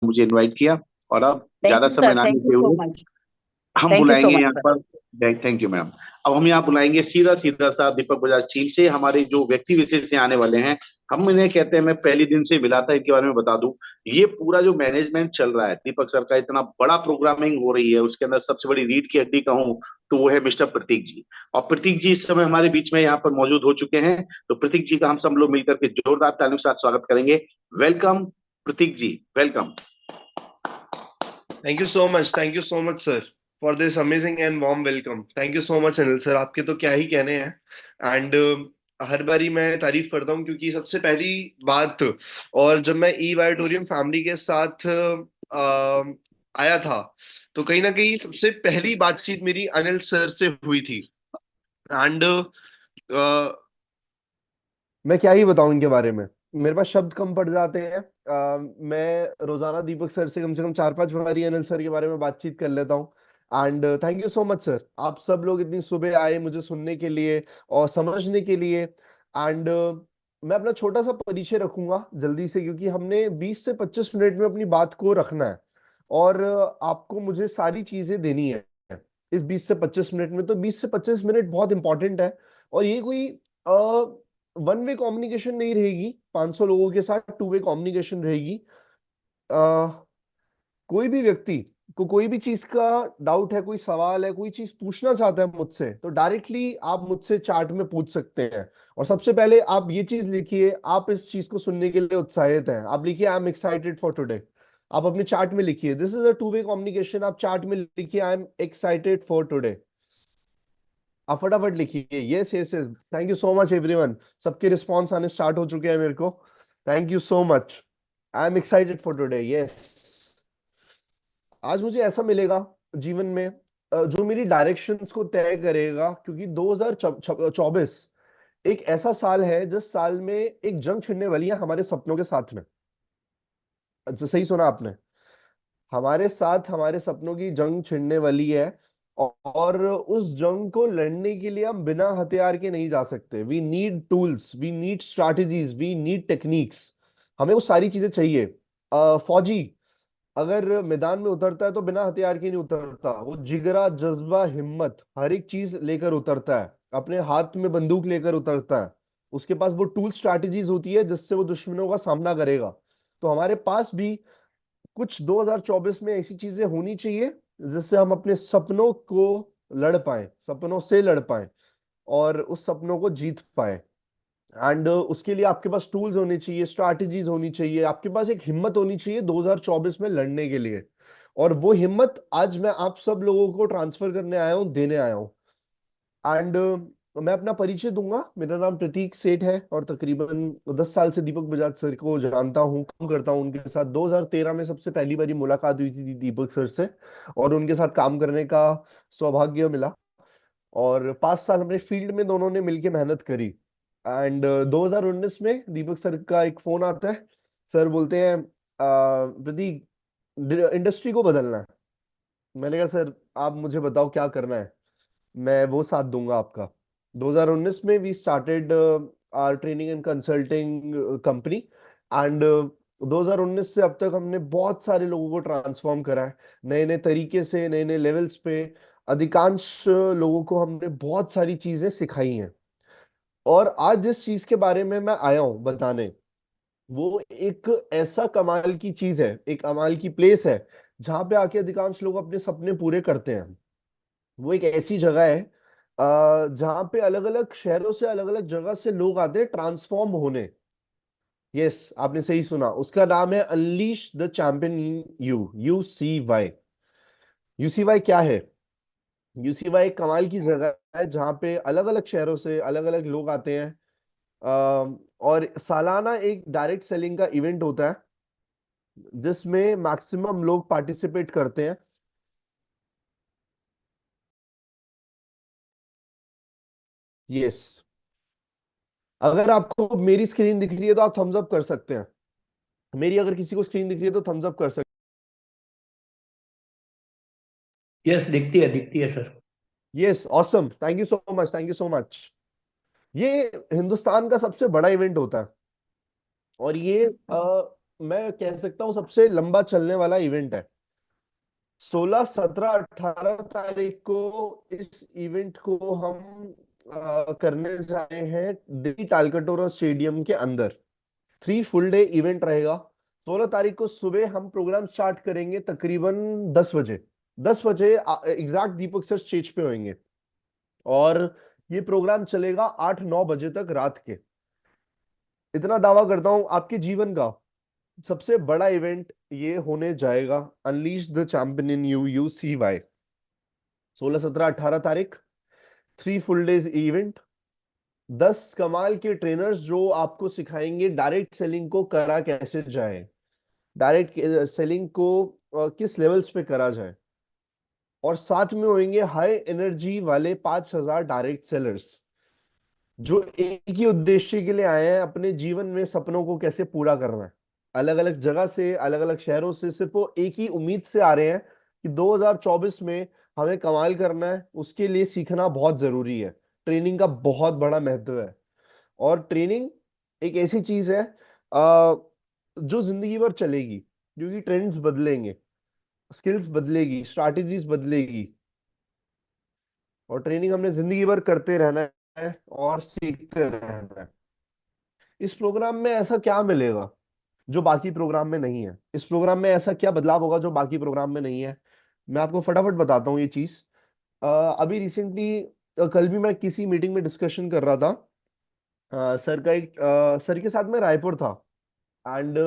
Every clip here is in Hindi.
मुझे इनवाइट किया। और अब थैंक ज्यादा यू समय सर, ना थैंक यू लेते सो हुए मच। हम थैंक यू सो बुलाएंगे मच यहाँ सर। पर। Thank you ma'am. अब हम यहाँ बुलाएंगे सीधा सीधा सा दीपक बजाज टीम से हमारे जो व्यक्ति विशेष से आने वाले हैं। हम इन्हें कहते हैं, मैं पहली दिन से मिला था, इनके बारे में बता दूं। ये पूरा जो मैनेजमेंट चल रहा है दीपक सर का, इतना बड़ा प्रोग्रामिंग हो रही है, उसके अंदर सबसे बड़ी रीढ़ की हड्डी कहूँ तो वो है मिस्टर प्रतीक जी। और प्रतीक जी इस समय हमारे बीच में यहाँ पर मौजूद हो चुके हैं। तो प्रतीक जी का हम सब लोग मिलकर के जोरदार तालियों के साथ स्वागत करेंगे। Welcome Prateek ji, welcome. Thank you so much, thank you so much sir for this amazing and warm welcome. Thank you so much Anil sir, आपके तो क्या ही कहने हैं। एंड हर बारी मैं तारीफ करता हूँ क्योंकि सबसे पहली बात, और जब मैं ई बायोटोरियम फैमिली के साथ आया था, तो कहीं ना कहीं सबसे पहली बातचीत मेरी अनिल सर से हुई थी। एंड मैं क्या ही बताऊं इनके बारे में, मेरे पास शब्द कम पड़ जाते हैं। मैं रोजाना दीपक सर से कम 4-5 बारी अनिल सर के बारे में बातचीत कर लेता हूँ। And thank you so much sir, आप सब लोग इतनी सुबह आए मुझे सुनने के लिए और समझने के लिए। एंड मैं अपना छोटा सा परिचय रखूंगा जल्दी से, क्योंकि हमने 20 से 25 मिनट में अपनी बात को रखना है। और आपको मुझे सारी चीजें देनी है इस 20 से 25 मिनट में। तो 20 से 25 मिनट बहुत इंपॉर्टेंट है। और ये कोई वन वे कम्युनिकेशन नहीं रहेगी 500 लोगों के साथ, टू वे कम्युनिकेशन रहेगी। अ, कोई भी व्यक्ति को कोई भी चीज का डाउट है, कोई सवाल है, कोई चीज पूछना चाहता है मुझसे, तो डायरेक्टली आप मुझसे चैट में पूछ सकते हैं। और सबसे पहले आप ये चीज लिखिए, आप इस चीज को सुनने के लिए उत्साहित हैं, आप लिखिए I am excited for today. आप अपने चैट में लिखिए, this is a two way communication. आप चैट में लिखिए I am excited for today. आप फटाफट लिखिए yes yes yes. Thank you so much everyone, सबके रिस्पॉन्स आने स्टार्ट हो चुके हैं मेरे को। Thank you so much. I am excited for today, yes. आज मुझे ऐसा मिलेगा जीवन में जो मेरी डायरेक्शंस को तय करेगा, क्योंकि 2024 एक ऐसा साल है जिस साल में एक जंग छिड़ने वाली है हमारे सपनों के साथ में। अच्छा, सही सुना आपने, हमारे साथ हमारे सपनों की जंग छिड़ने वाली है। और उस जंग को लड़ने के लिए हम बिना हथियार के नहीं जा सकते। We need tools, we need strategies, we need techniques. हमें वो सारी चीजें चाहिए। फौजी अगर मैदान में उतरता है तो बिना हथियार के नहीं उतरता, वो जिगरा जज्बा हिम्मत हर एक चीज लेकर उतरता है, अपने हाथ में बंदूक लेकर उतरता है। उसके पास वो टूल स्ट्रैटेजीज होती है जिससे वो दुश्मनों का सामना करेगा। तो हमारे पास भी कुछ 2024 में ऐसी चीजें होनी चाहिए जिससे हम अपने सपनों को लड़ पाए, सपनों से लड़ पाए और उस सपनों को जीत पाए। एंड उसके लिए आपके पास टूल्स होने चाहिए, स्ट्रैटेजीज होनी चाहिए, आपके पास एक हिम्मत होनी चाहिए 2024 में लड़ने के लिए। और वो हिम्मत आज मैं आप सब लोगों को ट्रांसफर करने आया हूँ, देने आया हूँ। एंड मैं अपना परिचय दूंगा। मेरा नाम प्रतीक सेठ है और तकरीबन 10 साल से दीपक बजाज सर को जानता हूँ, काम करता हूँ उनके साथ। 2013 में सबसे पहली बारी मुलाकात हुई थी दीपक सर से, और उनके साथ काम करने का सौभाग्य मिला। और 5 साल हमने फील्ड में दोनों ने मिलकर मेहनत करी। एंड 2019 में दीपक सर का एक फोन आता है। सर बोलते हैं प्रतीक, इंडस्ट्री को बदलना है। मैंने कहा सर आप मुझे बताओ क्या करना है, मैं वो साथ दूंगा आपका। 2019 में we started our training and consulting company. And 2019 से अब तक हमने बहुत सारे लोगों को ट्रांसफॉर्म करा है, नए नए तरीके से, नए नए लेवल्स पे। अधिकांश लोगों को हमने बहुत सारी चीजें सिखाई हैं। और आज जिस चीज के बारे में मैं आया हूं बताने, वो एक ऐसा कमाल की चीज है, एक कमाल की प्लेस है जहां पे आके अधिकांश लोग अपने सपने पूरे करते हैं। वो एक ऐसी जगह है जहाँ पे अलग अलग शहरों से, अलग अलग जगह से लोग आते हैं ट्रांसफॉर्म होने। यस, आपने सही सुना, उसका नाम है unleash the champion in you, UCY। UCY क्या है? UCY एक कमाल की जगह है जहाँ पे अलग अलग शहरों से अलग अलग लोग आते हैं। और सालाना एक डायरेक्ट सेलिंग का इवेंट होता है जिसमें मैक्सिमम लोग पार्टिसिपेट करते हैं। यस, अगर आपको मेरी स्क्रीन दिख रही है तो आप थम्स अप कर सकते हैं। मेरी अगर किसी को स्क्रीन दिख रही है तो थम्स अप कर सकते यस, दिखती है सर। हैं। Yes, awesome, thank you so much, thank you so much. ये हिंदुस्तान का सबसे बड़ा इवेंट होता है। और ये मैं कह सकता हूँ सबसे लंबा चलने वाला इवेंट है। 16, 17, 18 तारीख को इस इवेंट को हम करने जा रहे हैं दिल्ली तालकटोरा स्टेडियम के अंदर। 3 फुल डे इवेंट रहेगा। 16 तारीख को सुबह हम प्रोग्राम स्टार्ट करेंगे तकरीबन 10 बजे। 10 बजे एग्जैक्ट दीपक सर स्टेज पे होंगे, और ये प्रोग्राम चलेगा 8-9 बजे तक रात के। इतना दावा करता हूं, आपके जीवन का सबसे बड़ा इवेंट ये होने जाएगा। Unleash the champion in you, UCY। 16, 17, 18 तारीख 3 फुल डेज इवेंट। 10 कमाल के ट्रेनर्स जो आपको सिखाएंगे डायरेक्ट सेलिंग को करा कैसे जाए, डायरेक्ट सेलिंग को किस लेवल्स पे करा जाए। और साथ में होंगे हाई एनर्जी वाले 5,000 डायरेक्ट सेलर्स जो एक ही उद्देश्य के लिए आए हैं, अपने जीवन में सपनों को कैसे पूरा करना है। अलग अलग जगह से, अलग अलग शहरों से, सिर्फ वो एक ही उम्मीद से आ रहे हैं कि 2024 में हमें कमाल करना है। उसके लिए सीखना बहुत जरूरी है। ट्रेनिंग का बहुत बड़ा महत्व है। और ट्रेनिंग एक ऐसी चीज है जो जिंदगी भर चलेगी, क्योंकि ट्रेंड्स बदलेंगे, स्किल्स बदलेगी, स्ट्रैटेजीज बदलेगी। और ट्रेनिंग हमने जिंदगी भर करते रहना है और सीखते रहना है। इस प्रोग्राम में ऐसा क्या मिलेगा जो बाकी प्रोग्राम में नहीं है? इस प्रोग्राम में ऐसा क्या बदलाव होगा जो बाकी प्रोग्राम में नहीं है? मैं आपको फटाफट बताता हूँ ये चीज। अभी रिसेंटली कल भी मैं किसी मीटिंग में डिस्कशन कर रहा था। सर के साथ मैं रायपुर था, एंड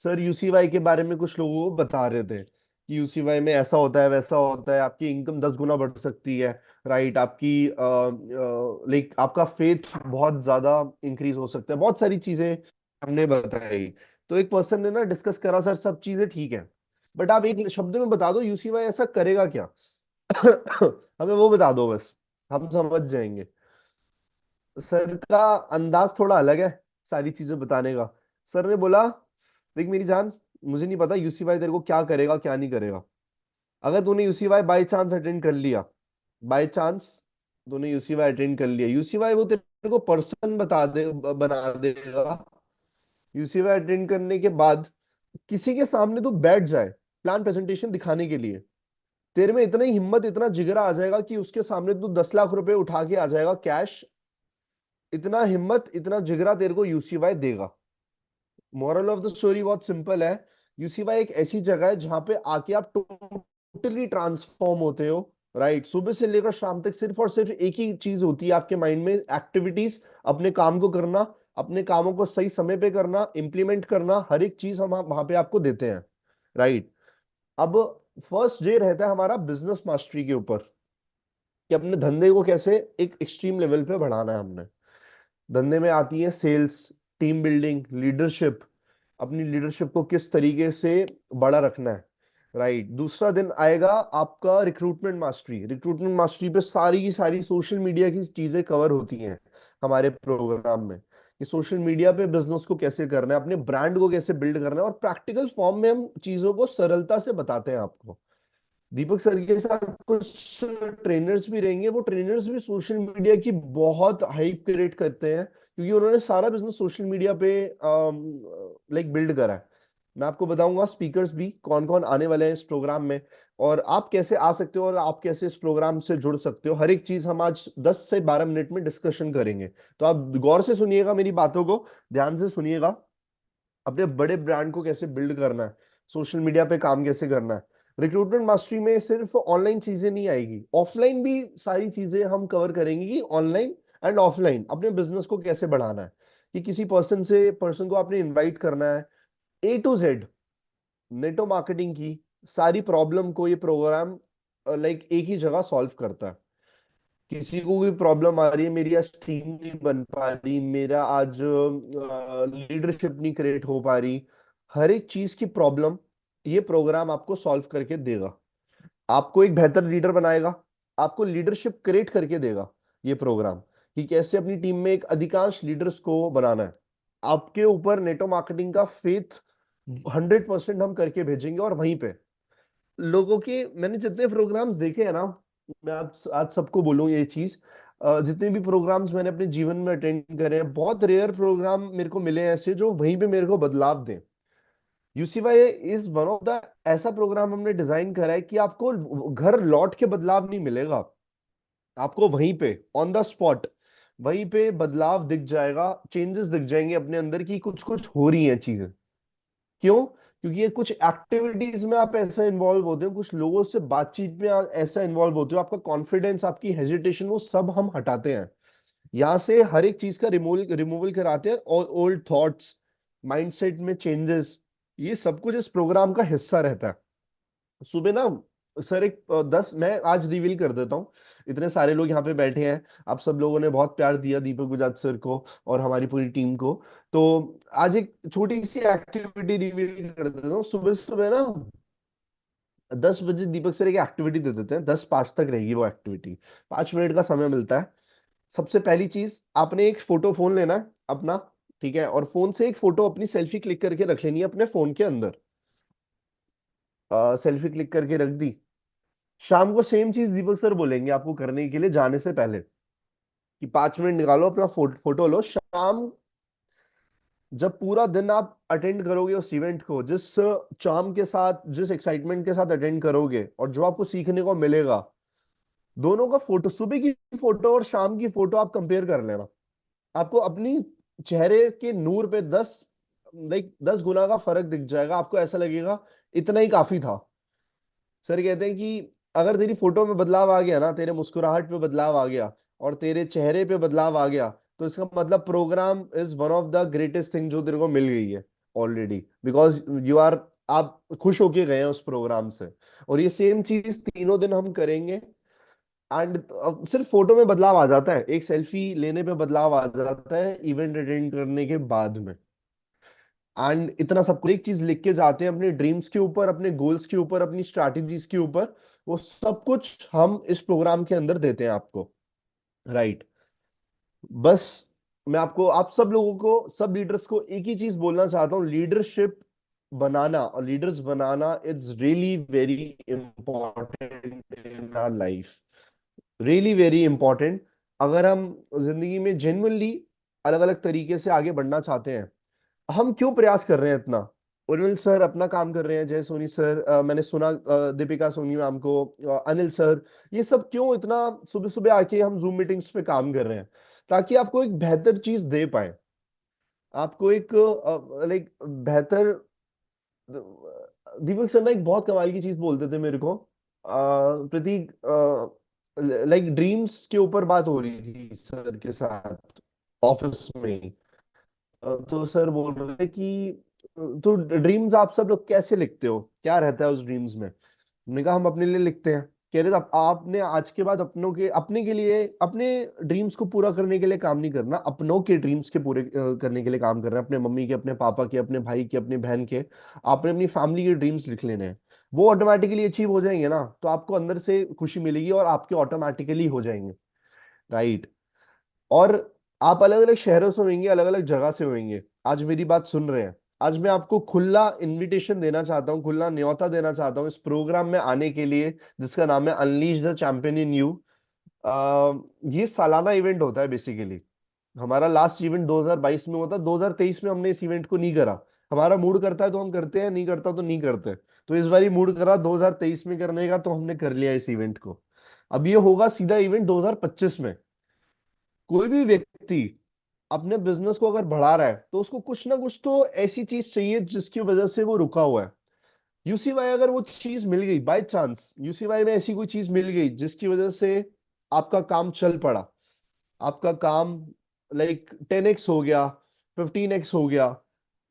सर UCY के बारे में कुछ लोगों को बता रहे थे कि UCY में ऐसा होता है, वैसा होता है, आपकी इनकम 10 गुना बढ़ सकती है। राइट, आपकी लाइक आपका फेथ बहुत ज्यादा इंक्रीज हो सकता है, बहुत सारी चीजें हमने बताई। तो एक पर्सन ने ना डिस्कस करा, सर सब चीजें ठीक है, बट आप एक शब्द में बता दो UCY ऐसा करेगा क्या? हमें वो बता दो बस, हम समझ जाएंगे। सर का अंदाज थोड़ा अलग है सारी चीजें बताने का। सर ने बोला, देख मेरी जान, मुझे नहीं पता UCY तेरे को क्या करेगा क्या नहीं करेगा। अगर तूने UCY बाय चांस अटेंड कर लिया, बाय चांस तूने UCY अटेंड कर लिया, UCY वो तेरे को पर्सन बना देगा। UCY अटेंड करने के बाद किसी के सामने तू बैठ जाए प्लान प्रेजेंटेशन दिखाने के लिए, तेरे में इतना ही हिम्मत, इतना जिगरा आ जाएगा कि उसके सामने तू 10 लाख रुपए उठा के आ जाएगा कैश। इतना हिम्मत, इतना जिगरा तेरे को UCY देगा। मोरल ऑफ द स्टोरी बहुत सिंपल है। UCY एक ऐसी जगह है जहां पे आके आप टोटली ट्रांसफॉर्म होते हो। राइट, सुबह से लेकर शाम तक सिर्फ और सिर्फ एक ही चीज होती है आपके माइंड में, एक्टिविटीज, अपने काम को करना, अपने कामों को सही समय पे करना, इंप्लीमेंट करना, हर एक चीज हम वहां पे आपको देते हैं। राइट। अब फर्स्ट डे रहता है हमारा बिजनेस मास्टरी के ऊपर, कि अपने धंधे को कैसे एक एक्सट्रीम लेवल पे बढ़ाना है हमने। धंधे में आती है सेल्स, टीम बिल्डिंग, लीडरशिप, अपनी लीडरशिप को किस तरीके से बड़ा रखना है। राइट। दूसरा दिन आएगा आपका रिक्रूटमेंट मास्टरी। रिक्रूटमेंट मास्टरी पे सारी की सारी सोशल मीडिया की चीजें कवर होती हैं हमारे प्रोग्राम में, कि सोशल मीडिया पे बिजनेस को कैसे करना है, अपने ब्रांड को कैसे बिल्ड करना है, और प्रैक्टिकल फॉर्म में हम चीजों को सरलता से बताते हैं आपको। दीपक सर के साथ कुछ ट्रेनर्स भी रहेंगे। वो ट्रेनर्स भी सोशल मीडिया की बहुत हाइप क्रिएट करते हैं, क्योंकि उन्होंने सारा बिजनेस सोशल मीडिया पे लाइक बिल्ड करा है। मैं आपको बताऊंगा स्पीकर्स भी कौन कौन आने वाले हैं इस प्रोग्राम में, और आप कैसे आ सकते हो, और आप कैसे इस प्रोग्राम से जुड़ सकते हो। हर एक चीज हम आज 10 से 12 मिनट में डिस्कशन करेंगे। तो आप गौर से सुनिएगा, मेरी बातों को ध्यान से सुनिएगा। अपने बड़े ब्रांड को कैसे बिल्ड करना है, सोशल मीडिया पे काम कैसे करना है। रिक्रूटमेंट मास्टरी में सिर्फ ऑनलाइन चीजें नहीं आएगी, ऑफलाइन भी सारी चीजें हम कवर करेंगे, कि ऑनलाइन एंड ऑफलाइन अपने बिजनेस को कैसे बढ़ाना है, कि किसी पर्सन को आपने इनवाइट करना है। A to Z network marketing की सारी प्रॉब्लम को ये प्रोग्राम लाइक एक ही जगह सॉल्व करता है। किसी को कोई प्रॉब्लम आ रही है, मेरी आज टीम नहीं बन पा रही, मेरा आज लीडरशिप नहीं क्रिएट हो पा रही, हर एक चीज की प्रॉब्लम ये प्रोग्राम आपको सॉल्व करके देगा। आपको एक बेहतर लीडर बनाएगा, आपको लीडरशिप क्रिएट करके देगा ये प्रोग्राम, कि कैसे अपनी टीम में एक अधिकांश लीडर्स को बनाना है। आपके ऊपर नेटो मार्केटिंग का फेथ 100% हम करके भेजेंगे। और वहीं पे लोगों के, मैंने जितने प्रोग्राम्स देखे हैं ना, मैं आज सबको बोलूं ये चीज, जितने भी प्रोग्राम्स मैंने अपने जीवन में अटेंड करे हैं, बहुत रेयर प्रोग्राम मेरे को मिले हैं ऐसे जो वहीं पे मेरे को बदलाव दें। यूसीवाई इज वन ऑफ द ऐसा प्रोग्राम हमने डिजाइन करा है कि आपको घर लौट के बदलाव नहीं मिलेगा, आपको वहीं पे ऑन द स्पॉट वहीं पे बदलाव दिख जाएगा, चेंजेस दिख जाएंगे अपने अंदर की कुछ कुछ हो रही हैं चीजें। क्यों? क्योंकि ये कुछ एक्टिविटीज में आप ऐसा इन्वॉल्व होते हो, कुछ लोगों से बातचीत में आप ऐसा इन्वॉल्व होते हो, आपका कॉन्फिडेंस, आपकी हेजिटेशन, वो सब हम हटाते हैं। यहाँ से हर एक चीज का रिमूवल रिमूवल कराते हैं, और ओल्ड थॉट्स, माइंडसेट में चेंजेस, ये सब कुछ इस प्रोग्राम का हिस्सा रहता है। सुबह ना सर एक 10, मैं आज रिवील कर देता हूँ, इतने सारे लोग यहाँ पे बैठे हैं, आप सब लोगों ने बहुत प्यार दिया दीपक गुजरात सर को और हमारी पूरी टीम को। तो आज एक छोटी सी एक्टिविटी रिवील कर देता हूँ। सुबह सुबह ना 10 बजे दीपक सर एक एक्टिविटी दे देते हैं, 10:05 तक रहेगी वो एक्टिविटी, 5 मिनट का समय मिलता है। सबसे पहली चीज, आपने एक फोटो फोन लेना है अपना, ठीक है, और फोन से एक फोटो अपनी सेल्फी क्लिक करके रख लेनी है अपने फोन के अंदर। सेल्फी क्लिक करके रख दी। शाम को सेम चीज दीपक सर बोलेंगे आपको करने के लिए जाने से पहले, कि 5 मिनट निकालो अपना फोटो लो। शाम जब पूरा दिन आप अटेंड करोगे उस इवेंट को, जिस चार्म के साथ, जिस एक्साइटमेंट के साथ अटेंड करोगे, और जो आपको सीखने को मिलेगा, दोनों का फोटो, सुबह की फोटो और शाम की फोटो आप कंपेयर कर लेना। आपको अपनी चेहरे के नूर पे 10 गुना का फर्क दिख जाएगा, आपको ऐसा लगेगा इतना ही काफी था। सर कहते हैं कि अगर तेरी फोटो में बदलाव आ गया ना, तेरे मुस्कुराहट पे बदलाव आ गया और तेरे चेहरे पे बदलाव आ गया, तो इसका मतलब program is one of the greatest thing जो तेरे को मिल गई है ऑलरेडी, बिकॉज यू आर, आप खुश होके गए हैं उस प्रोग्राम से। और ये सेम चीज तीनों दिन हम करेंगे। एंड सिर्फ फोटो में बदलाव आ जाता है, एक सेल्फी लेने पे बदलाव आ जाता है इवेंट अटेंड करने के बाद में। एंड इतना सब कुछ, एक चीज लिख के जाते हैं अपने ड्रीम्स के ऊपर, अपने गोल्स के ऊपर, अपनी स्ट्रैटेजीज के ऊपर, वो सब कुछ हम इस प्रोग्राम के अंदर देते हैं आपको। राइट। बस मैं आपको, आप सब लोगों को, सब लीडर्स को एक ही चीज बोलना चाहता हूँ, लीडरशिप बनाना और लीडर्स बनाना it's really very important in our life, really very important. अगर हम जिंदगी में जेन्युइनली अलग अलग तरीके से आगे बढ़ना चाहते हैं, हम क्यों प्रयास कर रहे हैं इतना? उर्मिल सर अपना काम कर रहे हैं, जय सोनी सर, मैंने सुना दीपिका सोनी मैम को, अनिल सर, ये सब क्यों इतना सुबह सुबह आके हम जूम मीटिंग्स पे काम कर रहे हैं? ताकि आपको एक बेहतर चीज दे पाए, आपको एक लाइक बेहतर। दीपक सर ना एक बहुत कमाल की चीज बोलते थे मेरे को, प्रतीक, लाइक ड्रीम्स के ऊपर बात हो रही थी सर के साथ ऑफिस में। तो सर बोल रहे थे कि तो ड्रीम्स आप सब लोग कैसे लिखते हो, क्या रहता है उस ड्रीम्स में? हमने कहा हम अपने लिए लिखते हैं। कह रहे थे आपने आज के बाद अपनों के, अपने के लिए, अपने ड्रीम्स को पूरा करने के लिए काम नहीं करना, अपनों के ड्रीम्स के पूरे करने के लिए काम करना है, अपने मम्मी के, अपने पापा के, अपने भाई के, अपने बहन के। आपने अपनी फैमिली के ड्रीम्स लिख लेने हैं, वो ऑटोमेटिकली अचीव हो जाएंगे ना, तो आपको अंदर से खुशी मिलेगी और आपके ऑटोमेटिकली हो जाएंगे। राइट। और आप अलग अलग शहरों से होंगे, अलग अलग जगह से होंगे, आज मेरी बात सुन रहे हैं। आज मैं आपको खुला इनविटेशन देना चाहता हूँ, खुला न्योता देना चाहता हूँ इस प्रोग्राम में आने के लिए, जिसका नाम है unleash the champion in you. ये सालाना इवेंट होता है बेसिकली। हमारा लास्ट इवेंट 2022 में होता, 2023 में हमने इस इवेंट को नहीं करा। हमारा मूड करता है तो हम करते हैं, नहीं करता तो नहीं करते। तो इस बार मूड करा 2023 में करने का, तो हमने कर लिया इस इवेंट को। अब ये होगा सीधा इवेंट 2025 में। कोई भी व्यक्ति अपने बिजनेस को अगर बढ़ा रहा है, तो उसको कुछ ना कुछ तो ऐसी चीज चाहिए जिसकी वजह से वो रुका हुआ है। यूसीवाई अगर वो चीज मिल गई, बाय चांस यूसीवाई में ऐसी कोई चीज मिल गई जिसकी वजह से आपका काम चल पड़ा, आपका काम लाइक 10x हो गया, 15x हो गया,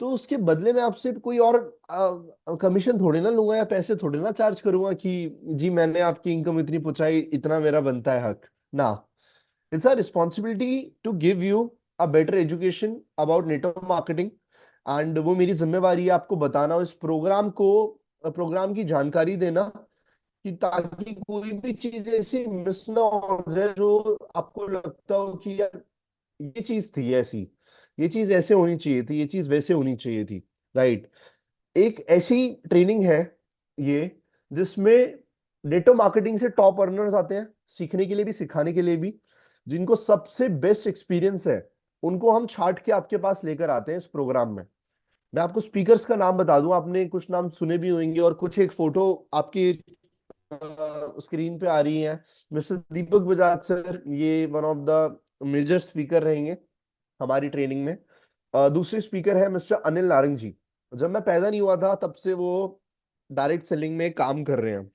तो उसके बदले में आपसे कोई और कमीशन थोड़ी ना लूंगा, या पैसे थोड़ी ना चार्ज करूंगा कि जी मैंने आपकी इनकम इतनी पहुंचाई, इतना मेरा बनता है हक ना। It's our responsibility to give you a better education about network marketing, and वो मेरी जिम्मेवारी है आपको बताना, इस प्रोग्राम को, प्रोग्राम की जानकारी देना, कि ताकि कोई भी चीज ऐसी मिस ना हो जाए जो आपको लगता हो कि यार ये चीज थी ऐसी, ये चीज ऐसे होनी चाहिए थी, ये चीज वैसे होनी चाहिए थी। राइट। एक ऐसी ट्रेनिंग है ये, जिसमें नेटवर्क मार्केटिंग से टॉप अर्नर्स आते हैं, सीखने के लिए भी, सिखाने के लिए भी। जिनको सबसे बेस्ट एक्सपीरियंस है, उनको हम छाट के आपके पास लेकर आते हैं इस प्रोग्राम में। मैं आपको स्पीकर्स का नाम बता दूं, आपने कुछ नाम सुने भी होंगे और कुछ एक फोटो आपकी स्क्रीन पे आ रही है। मिस्टर दीपक बजाज सर, ये one of the major speaker रहेंगे हमारी ट्रेनिंग में। दूसरे स्पीकर है मिस्टर अनिल नारंग जी। जब मैं पैदा नहीं हुआ था तब से वो डायरेक्ट सेलिंग में काम कर रहे हैं।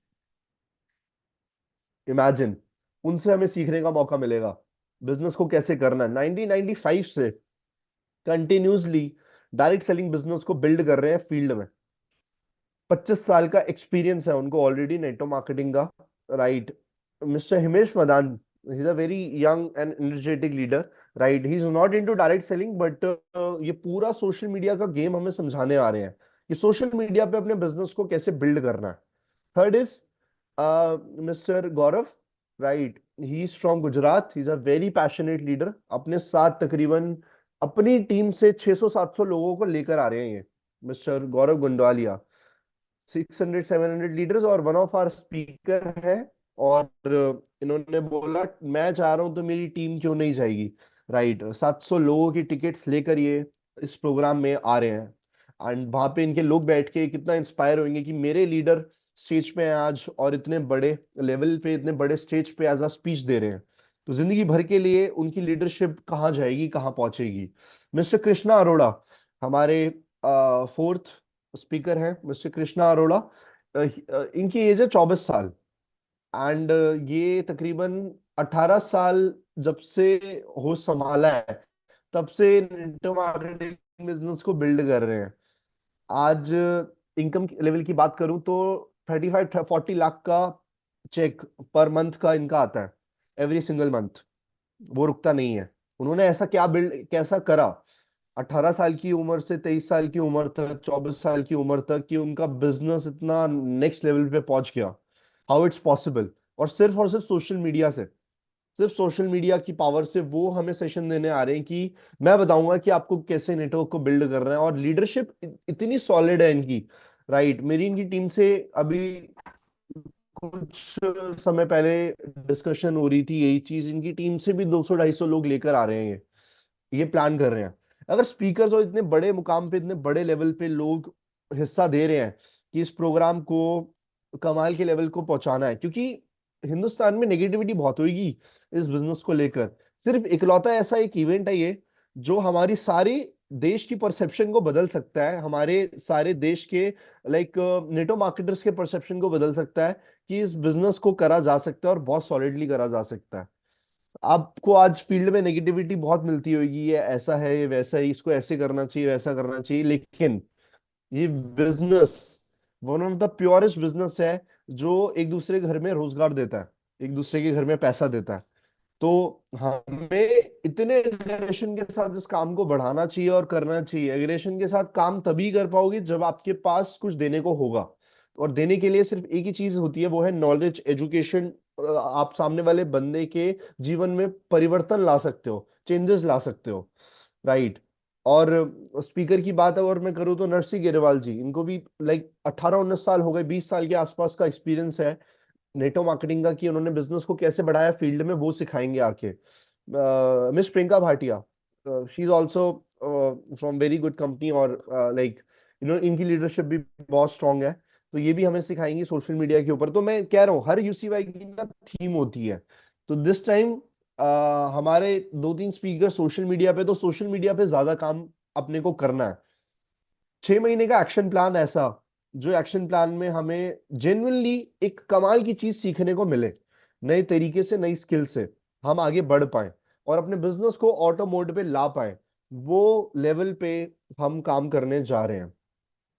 इमेजिन, उनसे हमें सीखने का मौका मिलेगा बिजनेस को कैसे करना है। 1995 से कंटिन्यूसली डायरेक्ट सेलिंग बिजनेस को बिल्ड कर रहे हैं फील्ड में। 25 साल का एक्सपीरियंस है उनको ऑलरेडी नेटो मार्केटिंग का। Right. Mister Himesh Madan, he is a very young and energetic leader. Right, he is not into direct selling but ये पूरा सोशल मीडिया का गेम हमें समझाने आ रहे हैं कि सोशल मीडिया पे अपने बिजनेस को कैसे बिल्ड करना है। Third is mister Gaurav. Right, he is from Gujarat, he is a very passionate leader. अपने साथ तकरीबन अपनी टीम से 600-700 लोगों को लेकर आ रहे हैं ये मिस्टर गौरव गुंडवालिया। 600-700 लीडर्स और वन ऑफ आवर स्पीकर है। और इन्होंने बोला मैं जा रहा हूं तो मेरी टीम क्यों नहीं जाएगी। राइट, 700 लोगों की टिकट्स लेकर ये इस प्रोग्राम में आ रहे हैं। एंड वहां पे इनके लोग बैठ के कितना इंस्पायर होंगे कि मेरे लीडर स्टेज पे हैं आज और इतने बड़े लेवल पे, इतने बड़े स्टेज पे एज अ स्पीच दे रहे हैं। तो जिंदगी भर के लिए उनकी लीडरशिप कहाँ जाएगी, कहाँ पहुंचेगी। मिस्टर कृष्णा अरोड़ा हमारे फोर्थ स्पीकर हैं। मिस्टर कृष्णा अरोड़ा, इनकी एज है 24 साल। एंड ये तकरीबन 18 साल जब से होश संभाला है तब से नेटवर्क मार्केटिंग बिजनेस को बिल्ड कर रहे हैं। आज इनकम लेवल की बात करूं तो 35-40 लाख का चेक पर मंथ का इनका आता है, एवरी सिंगल मंथ। वो रुकता नहीं है। उन्होंने ऐसा क्या बिल्ड कैसा करा 18 साल की उम्र से 23 साल की उम्र तक, 24 साल की उम्र तक, कि उनका बिजनेस इतना नेक्स्ट लेवल पे पहुंच गया। How it's possible. और सिर्फ सोशल मीडिया से, सिर्फ सोशल मीडिया की पावर से वो हमें सेशन देने आ रहे हैं कि मैं बताऊंगा कि आपको कैसे नेटवर्क को बिल्ड करना है। और लीडरशिप इतनी सॉलिड है इनकी। राइट, मेरी इनकी टीम से अभी कुछ समय पहले डिस्कशन हो रही थी यही चीज। इनकी टीम से भी 200-250 लोग लेकर आ रहे हैं ये प्लान कर रहे हैं। अगर स्पीकर्स और इतने बड़े मुकाम पे, इतने बड़े लेवल पे लोग हिस्सा दे रहे हैं कि इस प्रोग्राम को कमाल के लेवल को पहुंचाना है, क्योंकि हिंदुस्तान में नेगेटिविटी बहुत होगी इस बिजनेस को लेकर। सिर्फ इकलौता ऐसा एक इवेंट है ये जो हमारी सारी देश की परसेप्शन को बदल सकता है, हमारे सारे देश के लाइक नेटो मार्केटर्स के परसेप्शन को बदल सकता है कि इस बिजनेस को करा जा सकता है और बहुत सॉलिडली करा जा सकता है। आपको आज फील्ड में नेगेटिविटी बहुत मिलती होगी, ये ऐसा है, ये वैसा है, इसको ऐसे करना चाहिए, वैसा करना चाहिए। लेकिन ये business one of the purest business है जो एक दूसरे के घर में रोजगार देता है, एक दूसरे के घर में पैसा देता है। तो हमें इतने एग्रेशन के साथ इस काम को बढ़ाना चाहिए और करना चाहिए। एग्रेशन के साथ काम तभी कर पाओगे जब आपके पास कुछ देने को होगा। और देने के लिए सिर्फ एक ही चीज होती है, वो है नॉलेज, एजुकेशन। आप सामने वाले बंदे के जीवन में परिवर्तन ला सकते हो, चेंजेस ला सकते हो। राइट। और स्पीकर की बात है और मैं करूँ तो नरसी गिरेवाल जी, इनको भी लाइक 18-19 साल हो गए, 20 साल के आसपास का एक्सपीरियंस है नेटो मार्केटिंग का, कि उन्होंने बिजनेस को कैसे बढ़ाया फील्ड में, वो सिखाएंगे आके। Miss Priyanka Bhatia, she is also from very good company और लाइक इनकी लीडरशिप भी बहुत स्ट्रांग है। तो ये भी हमें सिखाएंगी सोशल मीडिया के ऊपर। तो मैं कह रहा हूँ हर यूसीवाई की ना थीम होती है। तो दिस टाइम हमारे 2-3 स्पीकर सोशल मीडिया पे, तो सोशल मीडिया पे ज्यादा काम अपने को करना है। 6 महीने का एक्शन प्लान ऐसा, जो एक्शन प्लान में हमें जेन्युइनली एक कमाल की चीज सीखने को मिले, नए तरीके से, नई स्किल से हम आगे बढ़ पाए और अपने बिजनेस को ऑटो मोड पे ला पाए। वो लेवल पे हम काम करने जा रहे हैं।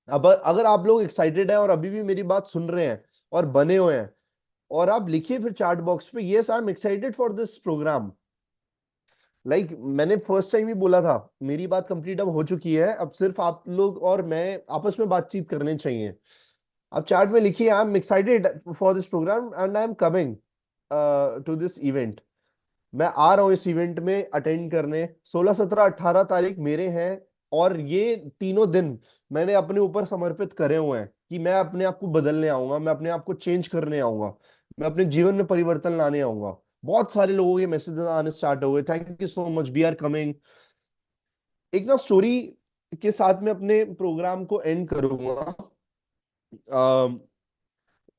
अब अगर आप लोग एक्साइटेड हैं और अभी भी मेरी बात सुन रहे हैं और बने हुए हैं, और आप लिखिए फिर चैट बॉक्स पे, yes I am excited for this program. मैंने फर्स्ट टाइम ही बोला था, मेरी बात कंप्लीट अब हो चुकी है, अब सिर्फ आप लोग और मैं आपस में बातचीत करने चाहिए। आप चैट में लिखिए I am excited for this program and I am coming to this event. मैं आ रहा हूँ इस इवेंट में अटेंड करने। 16, 17, 18 तारीख मेरे हैं। और ये तीनों दिन मैंने अपने ऊपर समर्पित करे हुए हैं कि मैं अपने आप को बदलने आऊंगा, मैं अपने आप को चेंज करने आऊंगा, मैं अपने जीवन में परिवर्तन लाने आऊंगा। बहुत सारे लोगों के मैसेजेस आने स्टार्ट हो गए, thank you so much, we are coming. एक ना स्टोरी के साथ में अपने प्रोग्राम को एंड करूंगा। अ,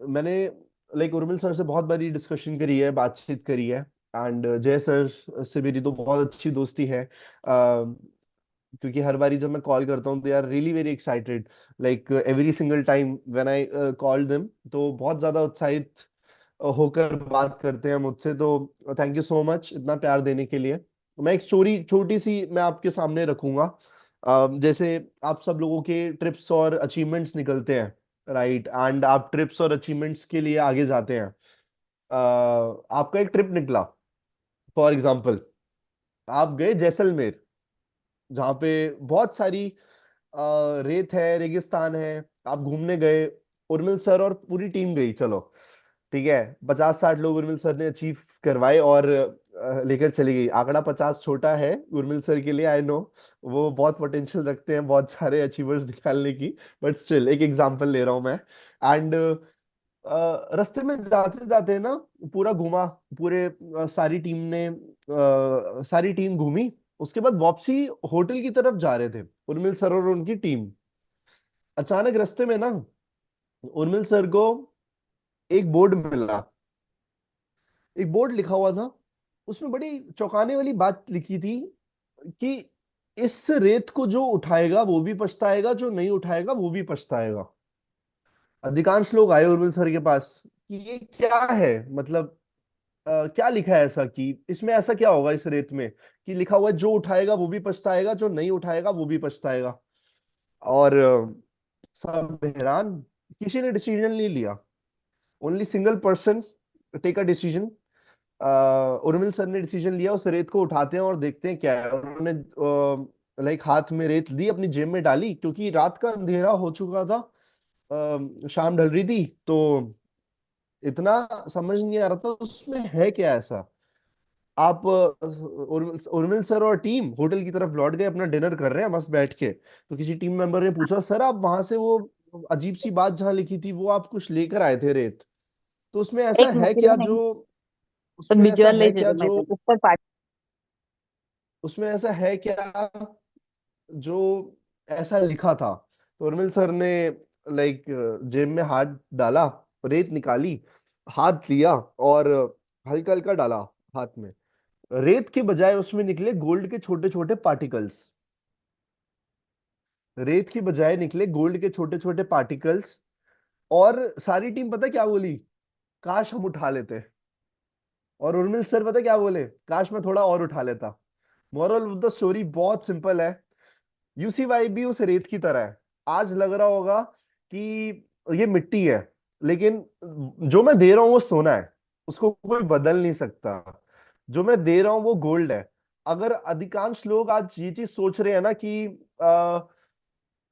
मैंने लाइक उर्मिल सर से बहुत बारी डिस्कशन करी है, बातचीत करी है। एंड जय सर से मेरी तो बहुत अच्छी दोस्ती है। क्योंकि हर बारी जब मैं कॉल करता हूँ, they are really very excited, like every single time when I call them, तो बहुत ज्यादा उत्साहित होकर बात करते हैं मुझसे। तो थैंक यू सो मच इतना प्यार देने के लिए। मैं एक स्टोरी छोटी सी मैं आपके सामने रखूंगा। जैसे आप सब लोगों के ट्रिप्स और अचीवमेंट्स निकलते हैं, राइट, एंड आप ट्रिप्स और अचीवमेंट्स के लिए आगे जाते हैं। आपका एक ट्रिप निकला, फॉर एग्जाम्पल आप गए जैसलमेर, जहाँ पे बहुत सारी रेत है, रेगिस्तान है, आप घूमने गए। उर्मिल सर और पूरी टीम गई, चलो ठीक है, 50-60 लोग उर्मिल सर ने अचीव करवाए और लेकर चली गई। आंकड़ा 50 छोटा है उर्मिल सर के लिए, आई नो, वो बहुत पोटेंशियल रखते हैं बहुत सारे अचीवर्स निकालने की, बट स्टिल एक एग्जांपल ले रहा हूं मैं। एंड रास्ते में जाते जाते ना पूरा घूमा, पूरे सारी टीम ने सारी टीम घूमी। उसके बाद वापसी होटल की तरफ जा रहे थे उर्मिल सर और उनकी टीम। अचानक रास्ते में ना उर्मिल सर को एक बोर्ड मिला, एक बोर्ड लिखा हुआ था। उसमें बड़ी चौंकाने वाली बात लिखी थी कि इस रेत को जो उठाएगा वो भी पछताएगा, जो नहीं उठाएगा वो भी पछताएगा। अधिकांश लोग आए उर्मिल सर के पास कि ये क्या है, मतलब क्या लिखा है ऐसा, कि इसमें ऐसा क्या होगा इस रेत में कि लिखा हुआ है जो उठाएगा वो भी पछताएगा, जो नहीं उठाएगा वो भी पछताएगा। और सब हैरान, किसी ने डिसीजन नहीं लिया। Only single person take a decision. Urmil sir ने डिसीजन लिया, उस रेत को उठाते हैं और देखते हैं क्या है। उन्होंने लाइक हाथ में रेत ली, अपनी जेब में डाली, क्योंकि रात का अंधेरा हो चुका था, शाम ढल रही थी, तो इतना समझ नहीं आ रहा था उसमें है क्या ऐसा। आप उर्मिल सर और टीम होटल की तरफ लौट गए, अपना डिनर कर रहे हैं मस्त बैठ के। तो किसी टीम मेंबर ने पूछा, सर आप वहां से वो अजीब सी बात जहाँ लिखी थी, वो आप कुछ लेकर आए थे रेत, तो उसमें ऐसा एक है मिनट क्या नहीं, जो, तो उसमें ऐसा है क्या विजुअलाइज मैं जो, ऊपर पार्ट। उसमें ऐसा है क्या जो ऐसा लिखा था। तो उर्मिल सर ने लाइक जेब में हाथ डाला, रेत निकाली, हाथ लिया और हल्का हल्का डाला हाथ में। रेत के बजाय उसमें निकले गोल्ड के छोटे छोटे पार्टिकल्स। रेत की बजाय निकले गोल्ड के छोटे छोटे पार्टिकल्स। और सारी टीम पता है क्या बोली, काश हम उठा लेते। और उर्मिल सर पता है क्या बोले, काश मैं थोड़ा और उठा लेता। मोरल ऑफ द स्टोरी बहुत सिंपल है, यूसीवाई भी उस रेत की तरह है। आज लग रहा होगा कि ये मिट्टी है, लेकिन जो मैं दे रहा हूं वो सोना है, उसको कोई बदल नहीं सकता। जो मैं दे रहा हूं वो गोल्ड है। अगर अधिकांश लोग आज ये चीज सोच रहे हैं ना कि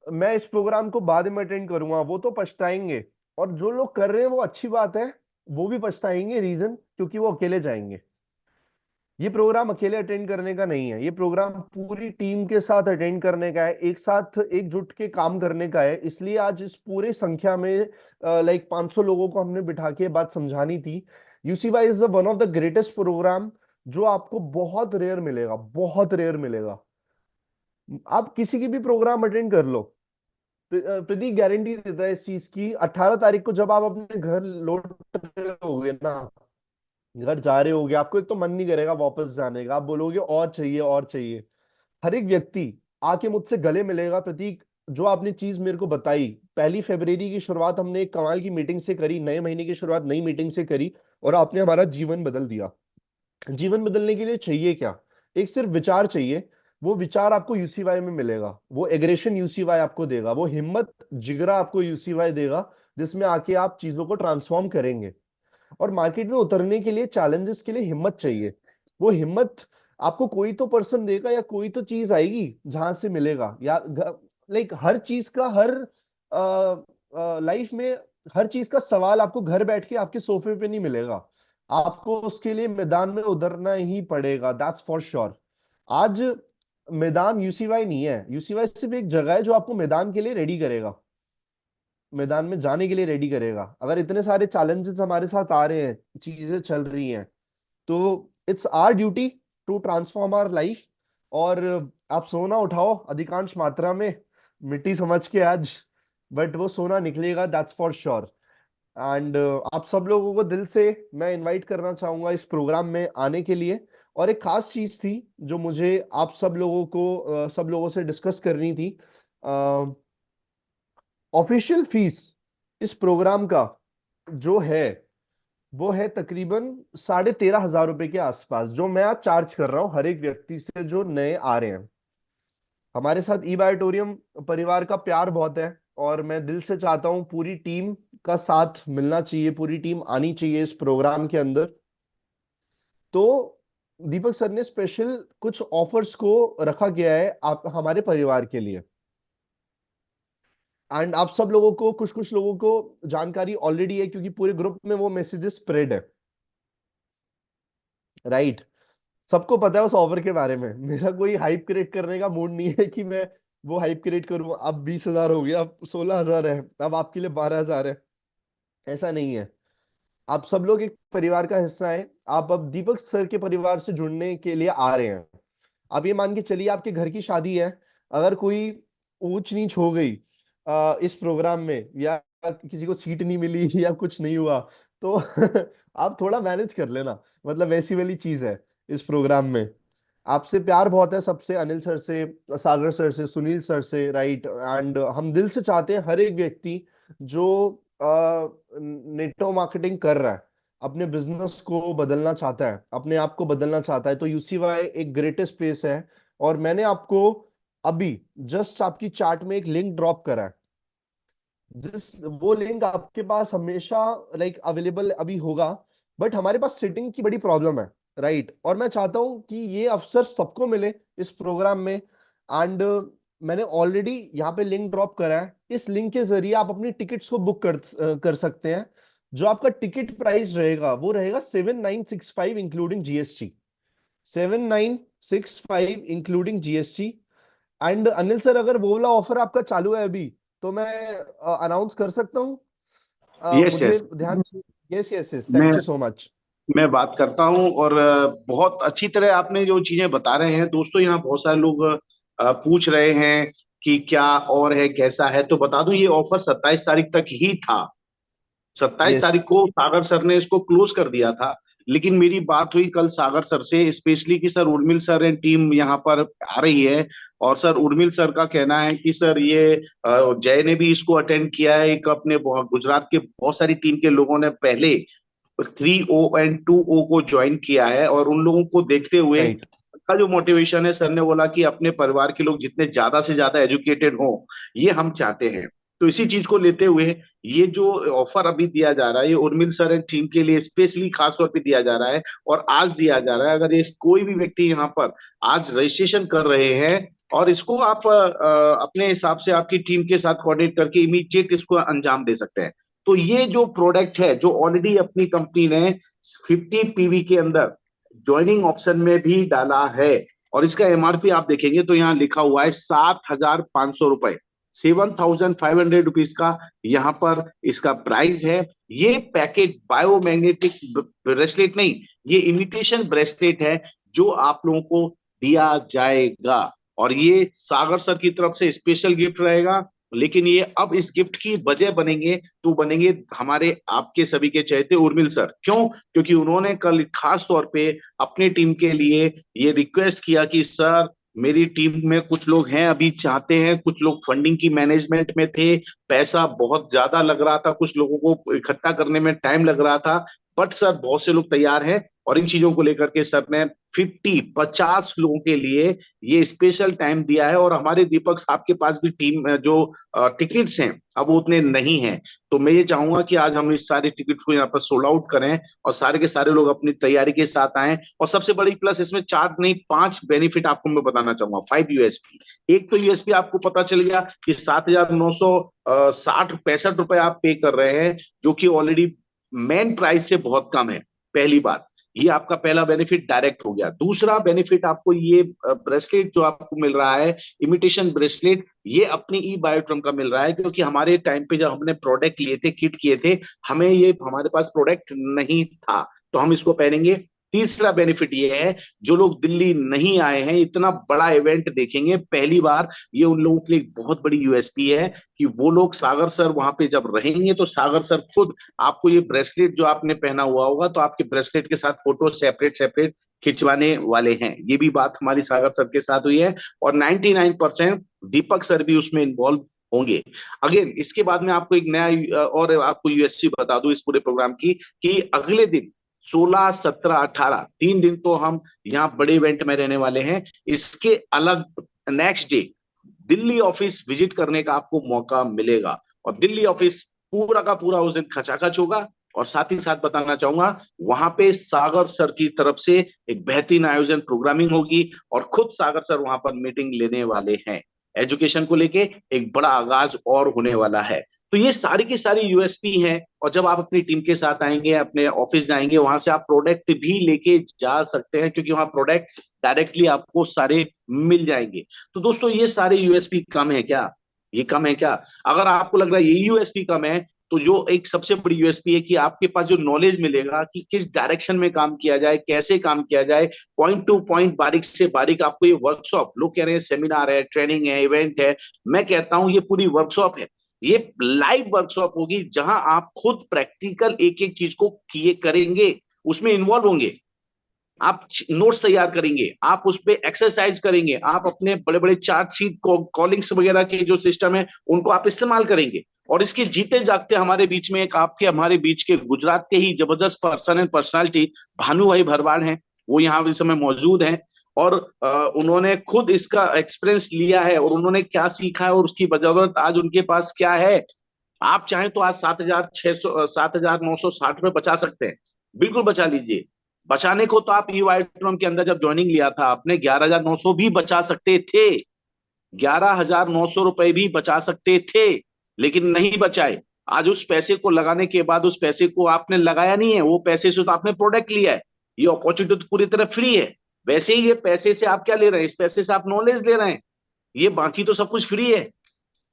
मैं इस प्रोग्राम को बाद में अटेंड करूंगा, वो तो पछताएंगे। और जो लोग कर रहे हैं वो अच्छी बात है, वो भी पछताएंगे। रीजन, क्योंकि वो अकेले जाएंगे। ये प्रोग्राम अकेले अटेंड करने का नहीं है, ये प्रोग्राम पूरी टीम के साथ अटेंड करने का है, एक साथ एकजुट के काम करने का है। इसलिए आज इस पूरे संख्या में लाइक 500 लोगों को हमने बिठा के बात समझानी थी। UCY is one of the greatest program जो आपको बहुत रेयर मिलेगा, बहुत रेयर मिलेगा। आप किसी की भी प्रोग्राम अटेंड कर लो, प्रतीक गारंटी देता है इस चीज की। 18 तारीख को जब आप अपने घर लौट रहे होगे ना, घर जा रहे होगे, आपको एक तो मन नहीं करेगा वापस जाने का, आप बोलोगे और चाहिए और चाहिए। हर एक व्यक्ति आके मुझसे गले मिलेगा, प्रतीक जो आपने चीज मेरे को बताई, 1 फरवरी की शुरुआत हमने एक कमाल की मीटिंग से करी, नए महीने की शुरुआत नई मीटिंग से करी, और आपने हमारा जीवन बदल दिया। जीवन बदलने के लिए चाहिए क्या, एक सिर्फ विचार चाहिए। वो विचार आपको यूसीवाई में मिलेगा, वो एग्रेशन यूसीवाई आपको देगा, वो हिम्मत जिगरा आपको यूसीवाई देगा, जिसमें आके आप चीजों को ट्रांसफॉर्म करेंगे। और मार्केट में उतरने के लिए, चैलेंजेस के लिए हिम्मत चाहिए। वो हिम्मत आपको कोई तो पर्सन देगा, या कोई तो चीज आएगी जहां से मिलेगा, या लाइक हर चीज का, हर लाइफ में हर चीज का सवाल आपको घर बैठ के आपके सोफे पे नहीं मिलेगा। आपको उसके लिए मैदान में उतरना ही पड़ेगा, दैट्स फॉर श्योर। आज मैदान यूसीवाई नहीं है, यूसीवाई सिर्फ एक जगह है जो आपको मैदान के लिए रेडी करेगा, मैदान में जाने के लिए रेडी करेगा। अगर इतने सारे चैलेंजेस हमारे साथ आ रहे हैं, चीजें चल रही हैं, तो it's our duty to transform our life. और आप सोना उठाओ अधिकांश मात्रा में, मिट्टी समझ के आज, बट वो सोना निकलेगा, दैट्स फॉर श्योर। एंड आप सब लोगों को दिल से मैं इनवाइट करना चाहूंगा इस प्रोग्राम में आने के लिए। और एक खास चीज थी जो मुझे आप सब लोगों को सब लोगों से डिस्कस करनी थी। ऑफिशियल फीस इस प्रोग्राम का जो है वो है तकरीबन 13,500 रुपए के आसपास, जो मैं आज चार्ज कर रहा हूं हर एक व्यक्ति से जो नए आ रहे हैं। हमारे साथ ई बायोटोरियम परिवार का प्यार बहुत है, और मैं दिल से चाहता हूं पूरी टीम का साथ मिलना चाहिए, पूरी टीम आनी चाहिए इस प्रोग्राम के अंदर। तो दीपक सर ने स्पेशल कुछ ऑफर्स को रखा गया है आप हमारे परिवार के लिए। एंड आप सब लोगों को, कुछ कुछ लोगों को जानकारी ऑलरेडी है क्योंकि पूरे ग्रुप में वो मैसेजेस स्प्रेड है, राइट। सबको पता है उस ऑफर के बारे में। मेरा कोई हाइप क्रिएट करने का मूड नहीं है कि मैं वो हाइप क्रिएट करूं। अब 20,000 हो गया, अब 16,000 है, अब आपके लिए 12,000 है, ऐसा नहीं है। आप सब लोग एक परिवार का हिस्सा हैं। आप अब दीपक सर के परिवार से जुड़ने के लिए आ रहे हैं। अब ये मान के चलिए आपके घर की शादी है, अगर कोई ऊंच नीच हो गई इस प्रोग्राम में, या किसी को सीट नहीं मिली या कुछ नहीं हुआ, तो आप थोड़ा मैनेज कर लेना। मतलब वैसी वाली चीज है इस प्रोग्राम में। आपसे प्यार बहुत है, सबसे, अनिल सर से, सागर सर से, सुनील सर से, राइट। एंड हम दिल से चाहते हैं हर एक व्यक्ति जो नेटवर्क मार्केटिंग कर रहा है, अपने बिजनेस को बदलना चाहता है, अपने आप को बदलना चाहता है, तो यूसीवाई एक ग्रेटेस्ट स्पेस है। और मैंने आपको अभी जस्ट आपकी चार्ट में एक लिंक ड्रॉप करा है, जिस वो लिंक आपके पास हमेशा लाइक अवेलेबल अभी होगा, बट हमारे पास सिटिंग की बड़ी प्रॉब्लम है, राइट। और मैं चाहता हूं कि ये अवसर सबको मिले इस प्रोग्राम में। एंड मैंने ऑलरेडी यहाँ पे लिंक ड्रॉप करा है, इस लिंक के जरिए आप अपनी टिकट्स को बुक कर सकते हैं। जो आपका टिकट प्राइस रहेगा वो रहेगा 7,965 including GST, 7,965 including GST. And Anil sir, अगर वो वाला ऑफर आपका चालू है अभी, तो मैं अनाउंस कर सकता हूँ। यस मुझे यस। ध्यान। यस यस यस, मैं थैंक यू सो मच। मैं बात करता हूँ, और बहुत अच्छी तरह आपने जो चीजें बता रहे हैं दोस्तों। यहाँ बहुत सारे लोग पूछ रहे हैं कि क्या और है, कैसा है। तो बता दूं, ये ऑफर 27 तारीख तक ही था। 27 यस, तारीख को सागर सर ने इसको क्लोज कर दिया था। लेकिन मेरी बात हुई कल सागर सर से स्पेशली कि sir Urmil sir and team यहाँ पर आ रही है। और सर उर्मिल सर का कहना है कि सर ये जय ने भी इसको अटेंड किया है। एक अपने गुजरात के बहुत सारी टीम के लोगों ने पहले 3O एंड 2O को ज्वाइन किया है, और उन लोगों को देखते हुए राइट। का जो मोटिवेशन है, सर ने बोला कि अपने परिवार के लोग जितने ज्यादा से ज्यादा एजुकेटेड हों, ये हम चाहते हैं। तो इसी चीज को लेते हुए ये जो ऑफर अभी दिया जा रहा है, ये उर्मिल सर एंड टीम के लिए स्पेशली खास तौर पे दिया जा रहा है, और आज दिया जा रहा है। अगर ये कोई भी व्यक्ति यहाँ पर आज रजिस्ट्रेशन कर रहे हैं, और इसको आप अपने हिसाब से आपकी टीम के साथ कोऑर्डिनेट करके इमीडिएट इसको अंजाम दे सकते हैं। तो ये जो प्रोडक्ट है, जो ऑलरेडी अपनी कंपनी ने 50 PV के अंदर ज्वाइनिंग ऑप्शन में भी डाला है, और इसका एमआरपी आप देखेंगे तो यहाँ लिखा हुआ है 7,500 रुपए, 7,500 रुपीज का यहाँ पर इसका प्राइस है। ये पैकेट बायोमैग्नेटिक ब्रेसलेट नहीं, ये इमिटेशन ब्रेसलेट है जो आप लोगों को दिया जाएगा, और ये सागर सर की तरफ से स्पेशल गिफ्ट रहेगा। लेकिन ये अब इस गिफ्ट की वजह बनेंगे तो बनेंगे हमारे आपके सभी के चहेते उर्मिल सर। क्यों? क्योंकि उन्होंने कल खास तौर पे अपनी टीम के लिए ये रिक्वेस्ट किया कि सर मेरी टीम में कुछ लोग हैं अभी चाहते हैं, कुछ लोग फंडिंग की मैनेजमेंट में थे, पैसा बहुत ज्यादा लग रहा था, कुछ लोगों को इकट्ठा करने में टाइम लग रहा था, बट सर बहुत से लोग तैयार हैं। और इन चीजों को लेकर के सर ने 50 लोगों के लिए ये स्पेशल टाइम दिया है। और हमारे दीपक साहब के पास भी टीम जो टिकट्स हैं अब वो उतने नहीं हैं। तो मैं ये चाहूंगा कि आज हम इस सारे टिकट को यहाँ पर सोल्ड आउट करें, और सारे के सारे लोग अपनी तैयारी के साथ आए। और सबसे बड़ी प्लस इसमें 4 नहीं 5 बेनिफिट आपको मैं बताना चाहूंगा, 5 USP। एक तो यूएसपी आपको पता चल गया कि 7,960 65 रुपए आप पे कर रहे हैं, जो कि ऑलरेडी मेन प्राइस से बहुत कम है। पहली बात, ये आपका पहला बेनिफिट डायरेक्ट हो गया। दूसरा बेनिफिट आपको ये ब्रेसलेट जो आपको मिल रहा है, इमिटेशन ब्रेसलेट, ये अपनी ई बायोट्रम का मिल रहा है। क्योंकि हमारे टाइम पे जब हमने प्रोडक्ट लिए थे, किट किए थे, हमें ये हमारे पास प्रोडक्ट नहीं था, तो हम इसको पहनेंगे। तीसरा बेनिफिट ये है, जो लोग दिल्ली नहीं आए हैं इतना बड़ा इवेंट देखेंगे पहली बार, ये उन लोगों के लिए एक बहुत बड़ी यूएसपी है कि वो लोग सागर सर वहां पे जब रहेंगे तो सागर सर खुद आपको ये ब्रेसलेट जो आपने पहना हुआ होगा तो आपके ब्रेसलेट के साथ फोटो सेपरेट सेपरेट खिंचवाने वाले हैं। ये भी बात हमारी सागर सर के साथ हुई है और 99% दीपक सर भी उसमें इन्वॉल्व होंगे। अगेन इसके बाद में आपको एक नया और आपको यूएसपी बता दूं इस पूरे प्रोग्राम की, कि अगले दिन 16, 17, 18 3 दिन तो हम यहाँ बड़े इवेंट में रहने वाले हैं। इसके अलग next day Delhi office visit करने का आपको मौका मिलेगा और दिल्ली ऑफिस पूरा का पूरा उस दिन खचाखच होगा। और साथ ही साथ बताना चाहूंगा वहां पे सागर सर की तरफ से एक बेहतरीन आयोजन प्रोग्रामिंग होगी और खुद सागर सर वहां पर मीटिंग लेने वाले हैं। एजुकेशन को लेके एक बड़ा आगाज और होने वाला है। तो ये सारी की सारी यूएसपी है और जब आप अपनी टीम के साथ आएंगे, अपने ऑफिस जाएंगे, वहां से आप प्रोडक्ट भी लेके जा सकते हैं क्योंकि वहां प्रोडक्ट डायरेक्टली आपको सारे मिल जाएंगे। तो दोस्तों ये सारे यूएसपी कम है क्या? ये कम है क्या? अगर आपको लग रहा है ये यूएसपी कम है तो जो एक सबसे बड़ी यूएसपी है कि आपके पास जो नॉलेज मिलेगा कि किस डायरेक्शन में काम किया जाए, कैसे काम किया जाए, पॉइंट टू पॉइंट बारीक से बारीक आपको ये वर्कशॉप, लोग कह रहे हैं सेमिनार है, ट्रेनिंग है, इवेंट है, मैं कहता हूं ये पूरी वर्कशॉप है। ये लाइव वर्कशॉप होगी जहां आप खुद प्रैक्टिकल एक एक चीज को किए करेंगे, उसमें इन्वॉल्व होंगे, आप नोट्स तैयार करेंगे, आप उस पर एक्सरसाइज करेंगे, आप अपने बड़े बड़े चार्ट शीट कॉलिंग्स वगैरह के जो सिस्टम है उनको आप इस्तेमाल करेंगे। और इसके जीते जागते हमारे बीच में एक आपके हमारे बीच के गुजरात के ही जबरदस्त पर्सन एंड पर्सनालिटी भानु भाई भरवाड़ हैं, वो यहाँ इस समय मौजूद हैं और उन्होंने खुद इसका एक्सपीरियंस लिया है और उन्होंने क्या सीखा है और उसकी बदौलत आज उनके पास क्या है। आप चाहें तो आज 7,960 रुपए बचा सकते हैं, बिल्कुल बचा लीजिए। बचाने को तो आप ईवाइट्रॉन के अंदर जब ज्वाइनिंग लिया था आपने 11,900 भी बचा सकते थे, 11,900 रुपए भी बचा सकते थे, लेकिन नहीं बचाए। आज उस पैसे को लगाने के बाद उस पैसे को आपने लगाया नहीं है, वो पैसे से तो आपने प्रोडक्ट लिया है। ये अपॉर्चुनिटी तो पूरी तरह फ्री है। वैसे ही ये पैसे से आप क्या ले रहे हैं? इस पैसे से आप नॉलेज ले रहे हैं। ये बाकी तो सब कुछ फ्री है।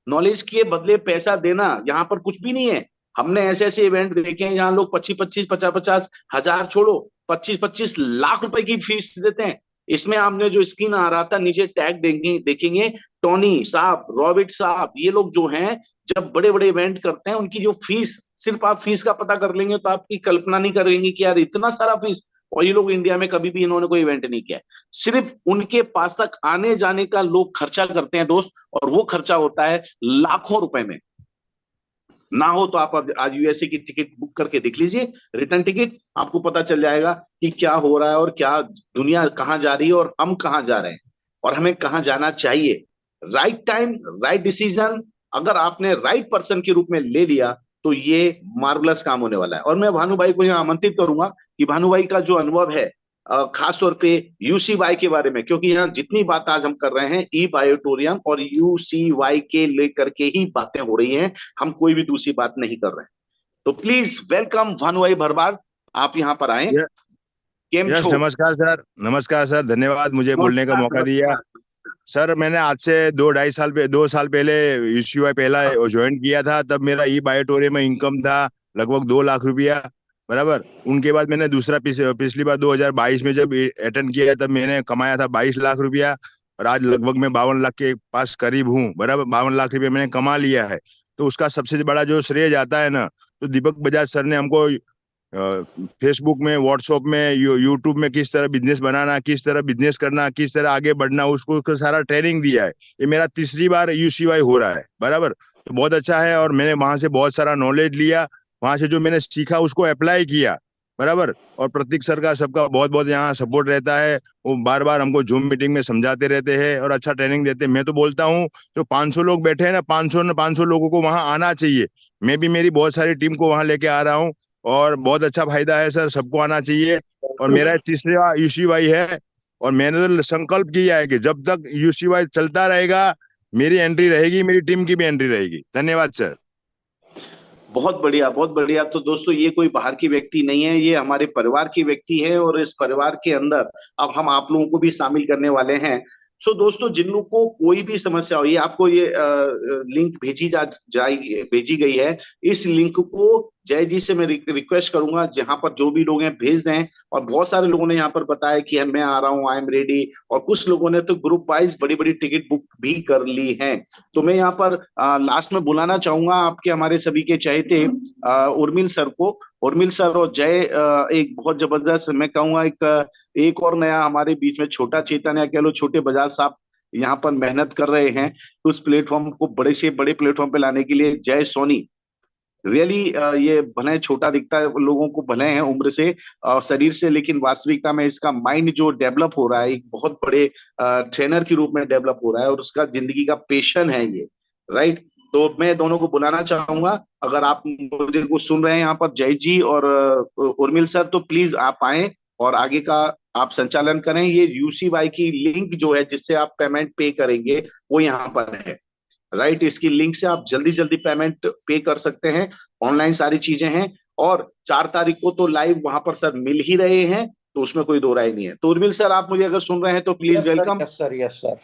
नॉलेज के बदले पैसा देना यहाँ पर कुछ भी नहीं है। हमने ऐसे ऐसे इवेंट देखे हैं जहां लोग 25-25, 50-50 हजार छोड़ो 25-25 लाख रुपए की फीस देते हैं। इसमें आपने जो स्क्रीन आ रहा था नीचे टैग देखेंगे टोनी साहब, रॉबिट साहब, ये लोग जो हैं जब बड़े बड़े इवेंट करते हैं उनकी जो फीस, सिर्फ आप फीस का पता कर लेंगे तो आपकी कल्पना नहीं करेंगे कि यार इतना सारा फीस। और ये लोग इंडिया में कभी भी इन्होंने कोई इवेंट नहीं किया, सिर्फ उनके पास तक आने जाने का लोग खर्चा करते हैं दोस्त, और वो खर्चा होता है लाखों रुपए में। ना हो तो आप आज यूएसए की टिकट बुक करके देख लीजिए, रिटर्न टिकट, आपको पता चल जाएगा कि क्या हो रहा है और क्या दुनिया कहां जा रही है और हम कहां जा रहे हैं और हमें कहां जाना चाहिए। राइट टाइम राइट डिसीजन अगर आपने राइट पर्सन के रूप में ले लिया तो ये मार्वलस काम होने वाला है। और मैं भानु भाई को यहाँ आमंत्रित करूंगा कि भानु भाई का जो अनुभव है खास तौर पे यूसीवाई के बारे में, क्योंकि यहाँ जितनी बात आज हम कर रहे हैं ई बायोटोरियम और यूसीवाई के लेकर के ही बातें हो रही हैं, हम कोई भी दूसरी बात नहीं कर रहे हैं। तो प्लीज वेलकम भानु भाई भरवाड़, आप यहाँ पर आए। यस, नमस्कार सर, धन्यवाद मुझे बोलने का मौका दिया। सर मैंने आज से 2 साल पहले यूसीवाई पहला ज्वाइन किया था, तब मेरा ई बायोटोरियम में इनकम था लगभग 2 लाख रुपया, बराबर। उनके बाद मैंने दूसरा पिछली बार 2022 में जब अटेंड किया तब मैंने कमाया था 22 लाख रुपया, और आज लगभग मैं 52 लाख के पास करीब हूँ, बराबर। 52 लाख रुपया मैंने कमा लिया है। तो उसका सबसे बड़ा जो श्रेय जाता है ना, तो दीपक बजाज सर ने हमको फेसबुक में, व्हाट्सएप में, यूट्यूब में किस तरह बिजनेस बनाना, किस तरह बिजनेस करना, किस तरह आगे बढ़ना, उसको सारा ट्रेनिंग दिया है। ये मेरा तीसरी बार यूसीवाई हो रहा है, बराबर। तो बहुत अच्छा है और मैंने वहां से बहुत सारा नॉलेज लिया, वहां से जो मैंने सीखा उसको अप्लाई किया, बराबर। और प्रतीक सर का सबका बहुत बहुत यहाँ सपोर्ट रहता है, वो बार बार हमको जूम मीटिंग में समझाते रहते हैं और अच्छा ट्रेनिंग देते हैं। मैं तो बोलता हूँ जो 500 लोग बैठे हैं ना, 500 लोगों को वहां आना चाहिए। मैं भी मेरी बहुत सारी टीम को वहां लेके आ रहा हूँ और बहुत अच्छा फायदा है सर, सबको आना चाहिए। और मेरा तीसरा यूसीवाई है और मैंने तो संकल्प किया है कि जब तक यूसीवाई चलता रहेगा मेरी एंट्री रहेगी, मेरी टीम की भी एंट्री रहेगी। धन्यवाद सर। बहुत बढ़िया, बहुत बढ़िया। तो दोस्तों ये कोई बाहर की व्यक्ति नहीं है, ये हमारे परिवार की व्यक्ति है और इस परिवार के अंदर अब हम आप लोगों को भी शामिल करने वाले हैं। सो दोस्तों जिन लोगों को कोई भी समस्या हो, ये आपको ये लिंक भेजी गई है। इस लिंक को जय जी से मैं रिक्वेस्ट करूंगा जहां पर जो भी लोग हैं भेज दें। और बहुत सारे लोगों ने यहाँ पर बताया कि मैं आ रहा हूँ, आई एम रेडी, और कुछ लोगों ने तो ग्रुप वाइज बड़ी बड़ी टिकट बुक भी कर ली है। तो मैं यहाँ पर लास्ट में बुलाना चाहूंगा आपके हमारे सभी के चहेते उर्मिल सर को। उर्मिल सर और जय एक बहुत जबरदस्त, मैं कहूंगा एक और नया हमारे बीच में छोटा चेतन या कह लो छोटे बजाज साहब यहाँ पर मेहनत कर रहे हैं उस प्लेटफॉर्म को बड़े से बड़े प्लेटफॉर्म पे लाने के लिए। जय सोनी रियली ये भले छोटा दिखता है लोगों को, भले हैं उम्र से शरीर से, लेकिन वास्तविकता में इसका माइंड जो डेवलप हो रहा है एक बहुत बड़े ट्रेनर के रूप में डेवलप हो रहा है, और उसका जिंदगी का पैशन है ये, राइट। तो मैं दोनों को बुलाना चाहूंगा, अगर आप मुझे को सुन रहे हैं यहाँ पर जय जी और उर्मिल सर, तो प्लीज आप आए और आगे का आप संचालन करें। ये यूसीवाई की लिंक जो है जिससे आप पेमेंट पे करेंगे वो यहाँ पर है, राइट। इसकी लिंक से आप जल्दी जल्दी पेमेंट पे कर सकते हैं, ऑनलाइन सारी चीजें हैं। और 4 तारीख को तो लाइव वहां पर सर मिल ही रहे हैं, तो उसमें कोई दो राय नहीं है। तो उर्मिल सर आप मुझे अगर सुन रहे हैं तो please welcome. Yes sir, yes sir,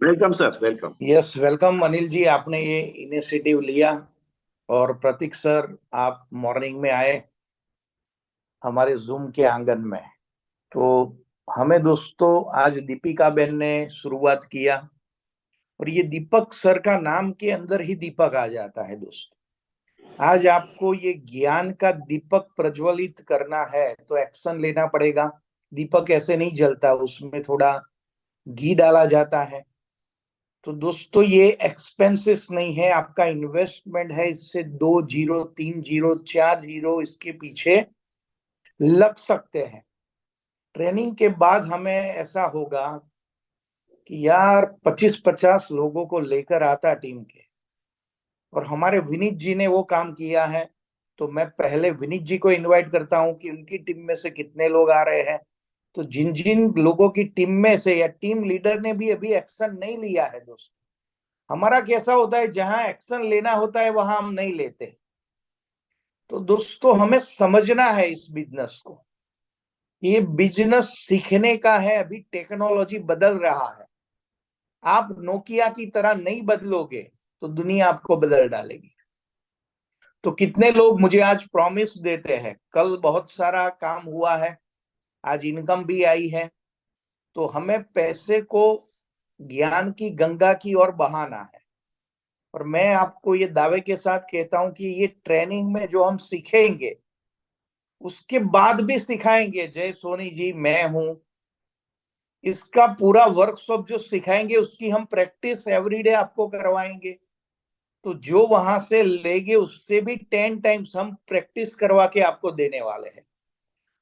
welcome sir, welcome. Yes welcome Anil ji, आपने ये इनिशिएटिव लिया। और प्रतीक सर, आप मॉर्निंग में आए हमारे जूम के आंगन में, तो हमें दोस्तों आज दीपिका बहन ने शुरुआत किया, और ये दीपक सर का नाम के अंदर ही दीपक आ जाता है दोस्तों। आज आपको ये ज्ञान का दीपक प्रज्वलित करना है तो एक्शन लेना पड़ेगा। दीपक ऐसे नहीं जलता, उसमें थोड़ा घी डाला जाता है। तो दोस्तों ये एक्सपेंसिव नहीं है, आपका इन्वेस्टमेंट है। इससे 2 जीरो 3 जीरो 4 जीरो इसके पीछे लग सकते हैं। ट्रेनिंग के बाद हमें ऐसा होगा कि यार 25-50 लोगों को लेकर आता टीम के, और हमारे विनीत जी ने वो काम किया है। तो मैं पहले विनीत जी को इनवाइट करता हूं कि उनकी टीम में से कितने लोग आ रहे हैं। तो जिन जिन लोगों की टीम में से या टीम लीडर ने भी अभी एक्शन नहीं लिया है दोस्तों, हमारा कैसा होता है जहां एक्शन लेना होता है वहां हम नहीं लेते। तो दोस्तों हमें समझना है इस बिजनेस को, ये बिजनेस सीखने का है। अभी टेक्नोलॉजी बदल रहा है, आप नोकिया की तरह नहीं बदलोगे तो दुनिया आपको बदल डालेगी। तो कितने लोग मुझे आज प्रॉमिस देते हैं, कल बहुत सारा काम हुआ है, आज इनकम भी आई है, तो हमें पैसे को ज्ञान की गंगा की ओर बहाना है। और मैं आपको ये दावे के साथ कहता हूं कि ये ट्रेनिंग में जो हम सीखेंगे उसके बाद भी सिखाएंगे। जय सोनी जी, मैं हूं, इसका पूरा वर्कशॉप जो सिखाएंगे उसकी हम प्रैक्टिस एवरीडे आपको करवाएंगे। तो जो वहां से लेंगे उससे भी 10 टाइम्स हम प्रैक्टिस करवा के आपको देने वाले हैं।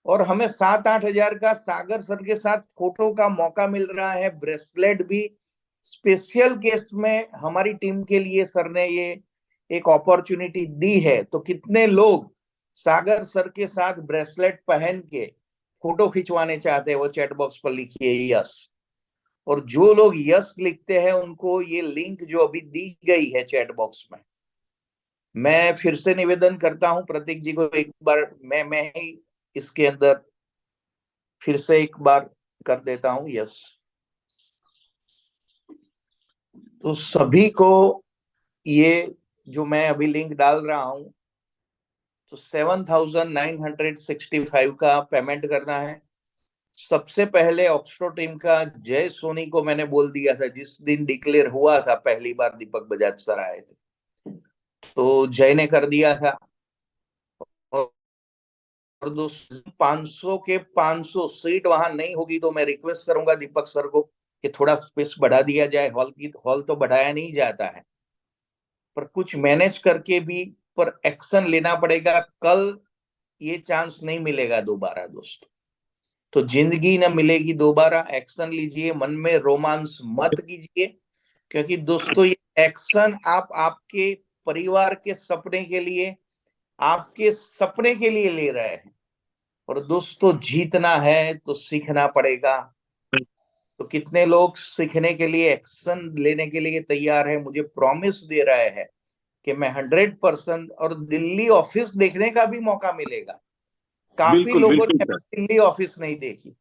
और हमें 7-8 हजार का सागर सर के साथ फोटो का मौका मिल रहा है, ब्रेसलेट भी स्पेशल केस में हमारी टीम के लिए सर ने ये एक अपॉर्चुनिटी दी है। तो कितने लोग सागर सर के साथ ब्रेसलेट पहन के फोटो खिंचवाने चाहते हैं, वो चैट बॉक्स पर लिखिए यस। और जो लोग यस लिखते हैं उनको ये लिंक जो अभी दी गई है चैट बॉक्स में, मैं फिर से निवेदन करता हूं प्रतीक जी को, एक बार मैं ही इसके अंदर फिर से एक बार कर देता हूं यस। तो सभी को ये जो मैं अभी लिंक डाल रहा हूं, तो 7,965 का पेमेंट करना है। सबसे पहले ऑक्सफोर्ड टीम का जय सोनी को मैंने बोल दिया था, जिस दिन डिक्लेयर हुआ था पहली बार दीपक बजाज सर आए थे, तो जय ने कर दिया था। और 500 के 500 सीट वहां नहीं होगी तो मैं रिक्वेस्ट करूंगा दीपक सर को कि थोड़ा स्पेस बढ़ा दिया जाए। हॉल तो बढ़ाया नहीं जाता है, पर कुछ मैनेज करके भी पर एक्शन लेना पड़ेगा। कल ये चांस नहीं मिलेगा दोबारा दोस्तों, तो जिंदगी न मिलेगी दोबारा। एक्शन लीजिए, मन में रोमांस मत कीजिए, क्योंकि दोस्तों ये एक्शन आप आपके परिवार के सपने के लिए, आपके सपने के लिए ले रहे हैं। और दोस्तों जीतना है तो सीखना पड़ेगा। तो कितने लोग सीखने के लिए, एक्शन लेने के लिए तैयार है? मुझे प्रॉमिस दे रहे हैं कि मैं 100%, और दिल्ली ऑफिस देखने का भी मौका मिलेगा। काफी लोगों ने दिल्ली ऑफिस नहीं देखी,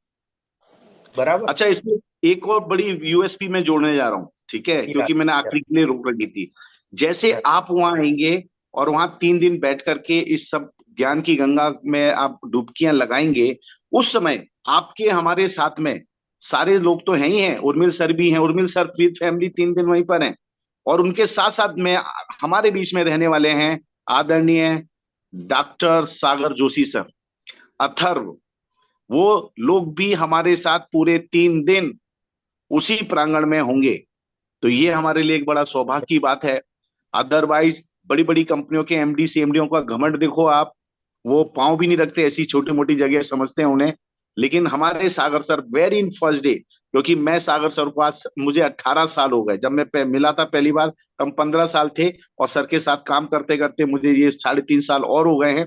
बराबर। अच्छा, इसमें एक और बड़ी यूएसपी में जोड़ने जा रहा हूँ, ठीक है, क्योंकि मैंने आखिरी के लिए रोक रखी थी। जैसे आप वहां आएंगे और वहां 3 दिन बैठ करके इस सब ज्ञान की गंगा में आप डुबकियां लगाएंगे, उस समय आपके हमारे साथ में सारे लोग तो हैं ही हैं, उर्मिल सर भी हैं, उर्मिल सर विद फैमिली 3 दिन वहीं पर हैं, और उनके साथ साथ में हमारे बीच में रहने वाले हैं आदरणीय डॉक्टर सागर जोशी सर, अथर्व, वो लोग भी हमारे साथ पूरे 3 दिन उसी प्रांगण में होंगे। तो ये हमारे लिए एक बड़ा सौभाग्य की बात है। अदरवाइज बड़ी बड़ी कंपनियों के एमडी सीएमडीओ का घमंड देखो आप, वो पांव भी नहीं रखते ऐसी छोटी मोटी जगह समझते हैं उन्हें। लेकिन हमारे Sagar sir very in first day, क्योंकि मैं सागर सर के पास, मुझे 18 साल हो गए, जब मैं मिला था पहली बार हम 15 साल थे, और सर के साथ काम करते करते मुझे ये 3.5 साल और हो गए हैं।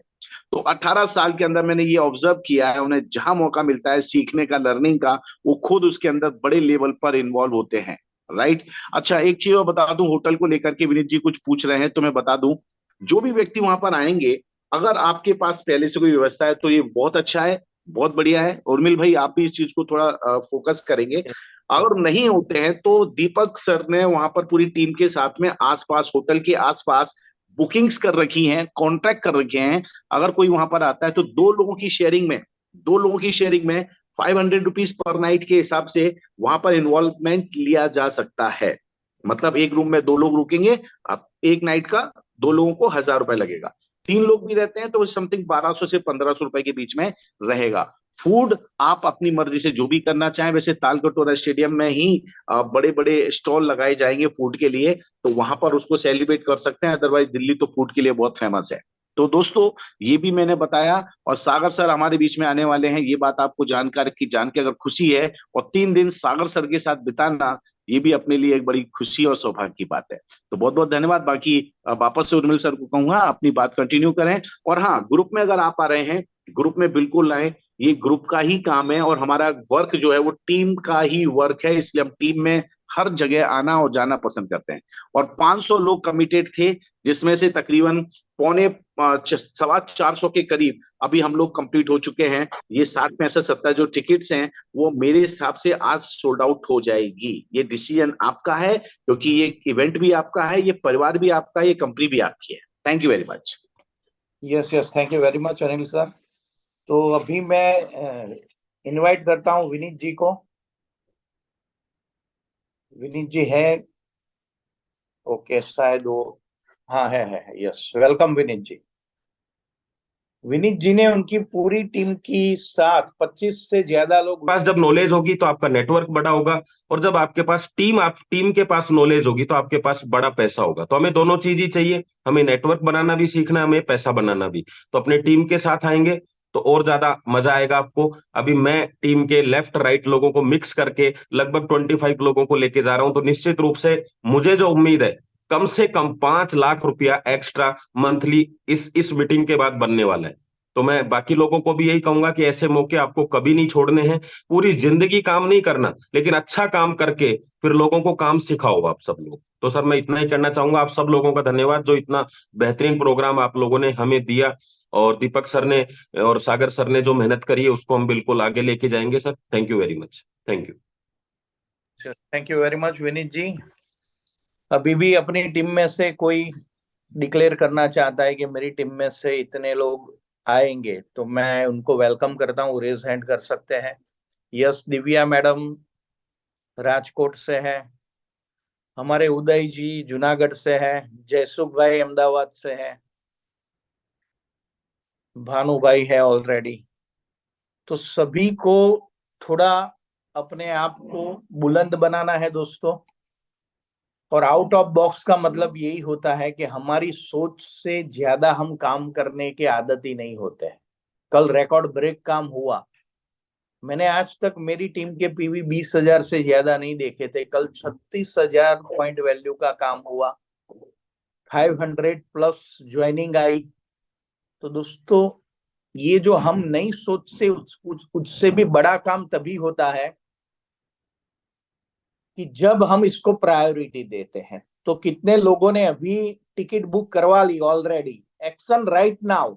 तो 18 साल के अंदर मैंने ये ऑब्जर्व किया है, उन्हें जहां मौका मिलता है सीखने का, लर्निंग का, वो खुद उसके अंदर बड़े लेवल पर इन्वॉल्व होते हैं। राइट। अच्छा, एक चीज और बता दूं, होटल को लेकर के विनीत जी कुछ पूछ रहे हैं तो मैं बता दूं, जो भी व्यक्ति वहां पर आएंगे, अगर आपके पास पहले से कोई व्यवस्था है तो ये बहुत अच्छा है, बहुत बढ़िया है। उर्मिल भाई आप भी इस चीज को थोड़ा फोकस करेंगे। अगर नहीं होते हैं तो दीपक सर ने वहां पर पूरी टीम के साथ में आसपास, होटल के आसपास बुकिंग्स कर रखी हैं, कॉन्ट्रैक्ट कर रखे हैं। अगर कोई वहां पर आता है तो 2 लोगों की शेयरिंग में 500 रुपीज पर नाइट के हिसाब से वहां पर इन्वॉल्वमेंट लिया जा सकता है। मतलब एक रूम में 2 लोग रुकेंगे, अब एक नाइट का 2 लोगों को 1000 रुपए लगेगा। 3 लोग भी रहते हैं तो समथिंग 1200 से 1500 रुपए के बीच में रहेगा। फूड आप अपनी मर्जी से जो भी करना चाहें, वैसे तालकटोरा स्टेडियम में ही बड़े बड़े स्टॉल लगाए जाएंगे फूड के लिए, तो वहां पर उसको सेलिब्रेट कर सकते हैं। अदरवाइज दिल्ली तो फूड के लिए बहुत फेमस है। तो दोस्तों, ये भी मैंने बताया, और सागर सर हमारे बीच में आने वाले हैं, ये बात आपको जानकर की जान के अगर खुशी है, और 3 दिन सागर सर के साथ बिताना, ये भी अपने लिए एक बड़ी खुशी और सौभाग्य की बात है। तो बहुत बहुत धन्यवाद। बाकी वापस से उर्मिल सर को कहूंगा अपनी बात कंटिन्यू करें। और हाँ, ग्रुप में अगर आप आ रहे हैं, ग्रुप में बिल्कुल आए, ये ग्रुप का ही काम है, और हमारा वर्क जो है वो टीम का ही वर्क है, इसलिए हम टीम में हर जगह आना और जाना पसंद करते हैं। और 500 लोग कमिटेड थे, जिसमें से तकरीबन पौने 450 के करीब अभी हम लोग कंप्लीट हो चुके हैं। ये 60, 65, 70 जो टिकट्स हैं, वो मेरे हिसाब से आज सोल्ड आउट हो जाएगी। ये डिसीजन आपका है, क्योंकि ये इवेंट भी आपका है, ये परिवार भी आपका है, ये कंपनी भी आपकी है। Thank you very much. Yes yes, thank you very much Anil sir. तो अभी मैं इनवाइट करता हूं विनीत जी को। विनीत जी है? ओके, शायद वो, हाँ है, यस, वेलकम विनीत जी। विनीत जी ने उनकी पूरी टीम की साथ 25 से ज्यादा लोग पास जब नॉलेज होगी तो आपका नेटवर्क बड़ा होगा, और जब आपके पास आप टीम के पास नॉलेज होगी तो आपके पास बड़ा पैसा होगा। तो हमें दोनों चीज ही चाहिए, हमें नेटवर्क बनाना भी सीखना है, हमें पैसा बनाना भी। तो अपने टीम के साथ आएंगे तो और ज्यादा मजा आएगा आपको। अभी मैं टीम के लेफ्ट राइट लोगों को मिक्स करके लगभग 25 लोगों को लेके जा रहा हूं। तो निश्चित रूप से मुझे जो उम्मीद है, कम से कम 5 लाख रुपया एक्स्ट्रा मंथली इस मीटिंग के बाद बनने वाला है। तो मैं बाकी लोगों को भी यही कहूंगा कि ऐसे मौके आपको कभी नहीं छोड़ने हैं। पूरी जिंदगी काम नहीं करना, लेकिन अच्छा काम करके फिर लोगों को काम सिखाओ आप सब लोग। तो सर मैं इतना ही कहना चाहूंगा। आप सब लोगों का धन्यवाद, जो इतना बेहतरीन प्रोग्राम आप लोगों ने हमें दिया, और दीपक सर ने और सागर सर ने जो मेहनत करी है उसको हम बिल्कुल आगे लेके जाएंगे sir. Thank you very much. Thank you. Thank you very much Vineet ji. अभी भी अपनी टीम में से कोई डिक्लेयर करना चाहता है कि मेरी टीम में से इतने लोग आएंगे, तो मैं उनको वेलकम करता हूँ, रेज हैंड कर सकते हैं। यस, दिव्या मैडम राजकोट से है, हमारे उदय जी जूनागढ़ से है, जयसुख भाई अहमदाबाद से है, भानु भाई है ऑलरेडी। तो सभी को थोड़ा अपने आप को बुलंद बनाना है दोस्तों। और आउट ऑफ बॉक्स का मतलब यही होता है कि हमारी सोच से ज्यादा हम काम करने के आदत ही नहीं होते हैं। कल रिकॉर्ड ब्रेक काम हुआ। मैंने आज तक मेरी टीम के पीवी 20,000 से ज्यादा नहीं देखे थे। कल 36,000 पॉइंट वैल्यू का काम हुआ, 500 प्लस ज्वाइनिंग आई। तो दोस्तों, ये जो हम नई सोच से उससे भी बड़ा काम तभी होता है कि जब हम इसको प्रायोरिटी देते हैं। तो कितने लोगों ने अभी टिकट बुक करवा ली ऑलरेडी? Action right now.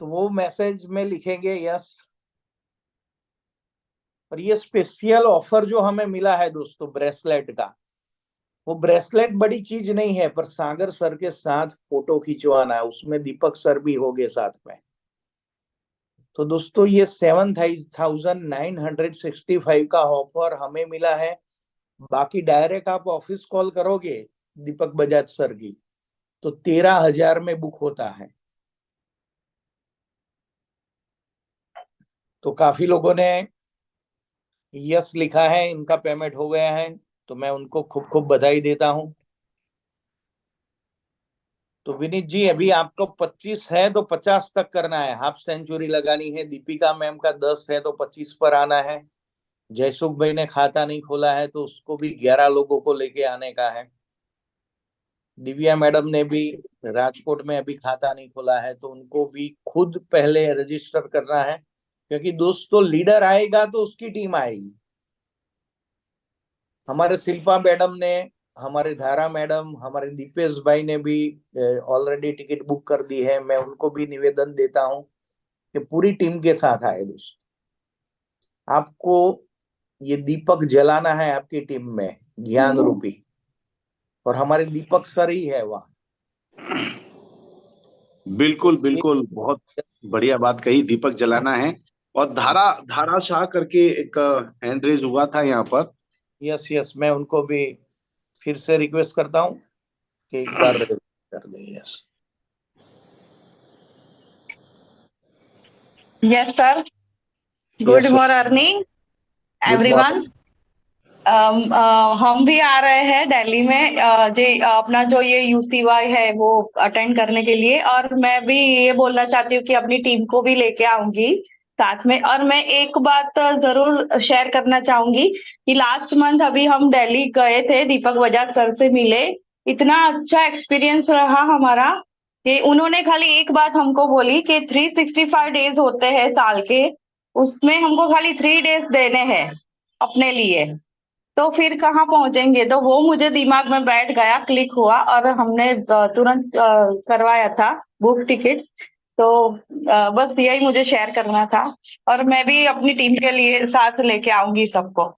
तो वो मैसेज में लिखेंगे यस। और ये स्पेशल ऑफर जो हमें मिला है दोस्तों ब्रेसलेट का, वो ब्रेसलेट बड़ी चीज नहीं है, पर सागर सर के साथ फोटो खिंचवाना है, उसमें दीपक सर भी होंगे साथ में। तो दोस्तों ये 7,965 का ऑफर हमें मिला है। बाकी डायरेक्ट आप ऑफिस कॉल करोगे दीपक बजाज सर की तो 13,000 में बुक होता है। तो काफी लोगों ने यस लिखा है, इनका पेमेंट हो गया है, तो मैं उनको खूब खूब बधाई देता हूं। तो विनीत जी अभी आपको 25 है तो 50 तक करना है, हाफ सेंचुरी लगानी है। दीपिका मैम का 10 है तो 25 पर आना है। जयसुख भाई ने खाता नहीं खोला है तो उसको भी 11 लोगों को लेके आने का है। दिव्या मैडम ने भी राजकोट में अभी खाता नहीं खोला है तो उनको भी खुद पहले रजिस्टर करना है, क्योंकि दोस्तों लीडर आएगा तो उसकी टीम आएगी। हमारे शिल्पा मैडम ने, हमारे धारा मैडम, हमारे दीपेश भाई ने भी ऑलरेडी टिकट बुक कर दी है। मैं उनको भी निवेदन देता हूं कि पूरी टीम के साथ आए। दोस्तों आपको ये दीपक जलाना है आपकी टीम में, ज्ञान रूपी, और हमारे दीपक सर ही है वहां। बिल्कुल बिल्कुल, बहुत बढ़िया बात कही, दीपक जलाना है। और धारा शाह करके एक हैंड रेज हुआ था यहाँ पर। यस यस, मैं उनको भी फिर से रिक्वेस्ट करता हूं कि एक बार कर दे। Yes Yes, sir. Good yes, morning, good everyone. Morning. हम भी आ रहे हैं दिल्ली में अपना जो ये यूसीवाई है वो अटेंड करने के लिए, और मैं भी ये बोलना चाहती हूँ कि अपनी टीम को भी लेके आऊंगी साथ में। और मैं एक बात जरूर शेयर करना चाहूंगी कि लास्ट मंथ अभी हम दिल्ली गए थे, दीपक बजाज सर से मिले। इतना अच्छा एक्सपीरियंस रहा हमारा कि उन्होंने खाली एक बात हमको बोली कि 365 डेज होते हैं साल के, उसमें हमको खाली 3 डेज देने हैं अपने लिए। तो फिर कहाँ पहुंचेंगे, तो वो मुझे दिमाग में बैठ गया, क्लिक हुआ, और हमने तुरंत करवाया था बुक टिकट। तो बस यही मुझे शेयर करना था, और मैं भी अपनी टीम के लिए साथ लेके आऊंगी सबको। वो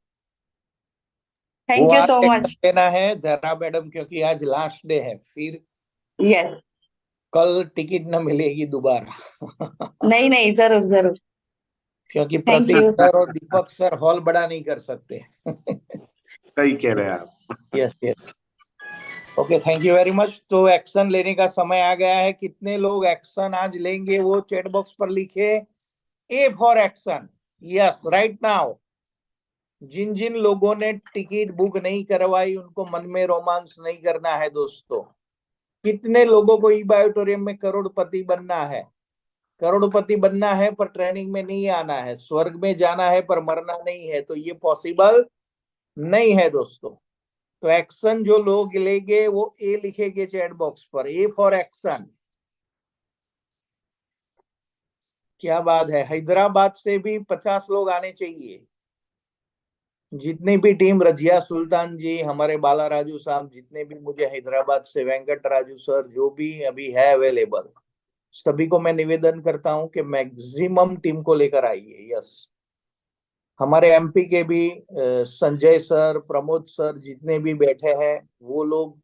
थैंक यू आज सो एक्शन मच। लेना है जरा मैडम, क्योंकि आज लास्ट डे है, फिर यस। कल टिकट न मिलेगी दोबारा। नहीं नहीं, जरूर जरूर। क्योंकि थैंक प्रदीप यू। सर और दीपक सर हॉल बड़ा नहीं कर सकते। सही कह रहे हैं आप। Yes yes, okay, thank you very much. तो एक्शन लेने का समय आ गया है। कितने लोग एक्शन आज लेंगे वो चैट बॉक्स पर लिखे। A for action, yes right now. जिन जिन लोगों ने टिकट बुक नहीं करवाई उनको मन में रोमांस नहीं करना है दोस्तों। कितने लोगों को ई बायोटोरियम में करोड़पति बनना है? करोड़पति बनना है पर ट्रेनिंग में नहीं आना है, स्वर्ग में जाना है पर मरना नहीं है, तो ये पॉसिबल नहीं है दोस्तों। तो एक्शन जो लोग लेंगे वो ए लिखेंगे चैट बॉक्स पर, ए फॉर एक्शन। क्या बात है, हैदराबाद से भी 50 लोग आने चाहिए। जितनी भी टीम, रजिया सुल्तान जी, हमारे बाला राजू साहब, जितने भी, मुझे हैदराबाद से वेंकट राजू सर, जो भी अभी है अवेलेबल, सभी को मैं निवेदन करता हूं कि मैक्सिमम टीम को लेकर आइए। यस, हमारे एमपी के भी संजय सर, प्रमोद सर, जितने भी बैठे हैं वो लोग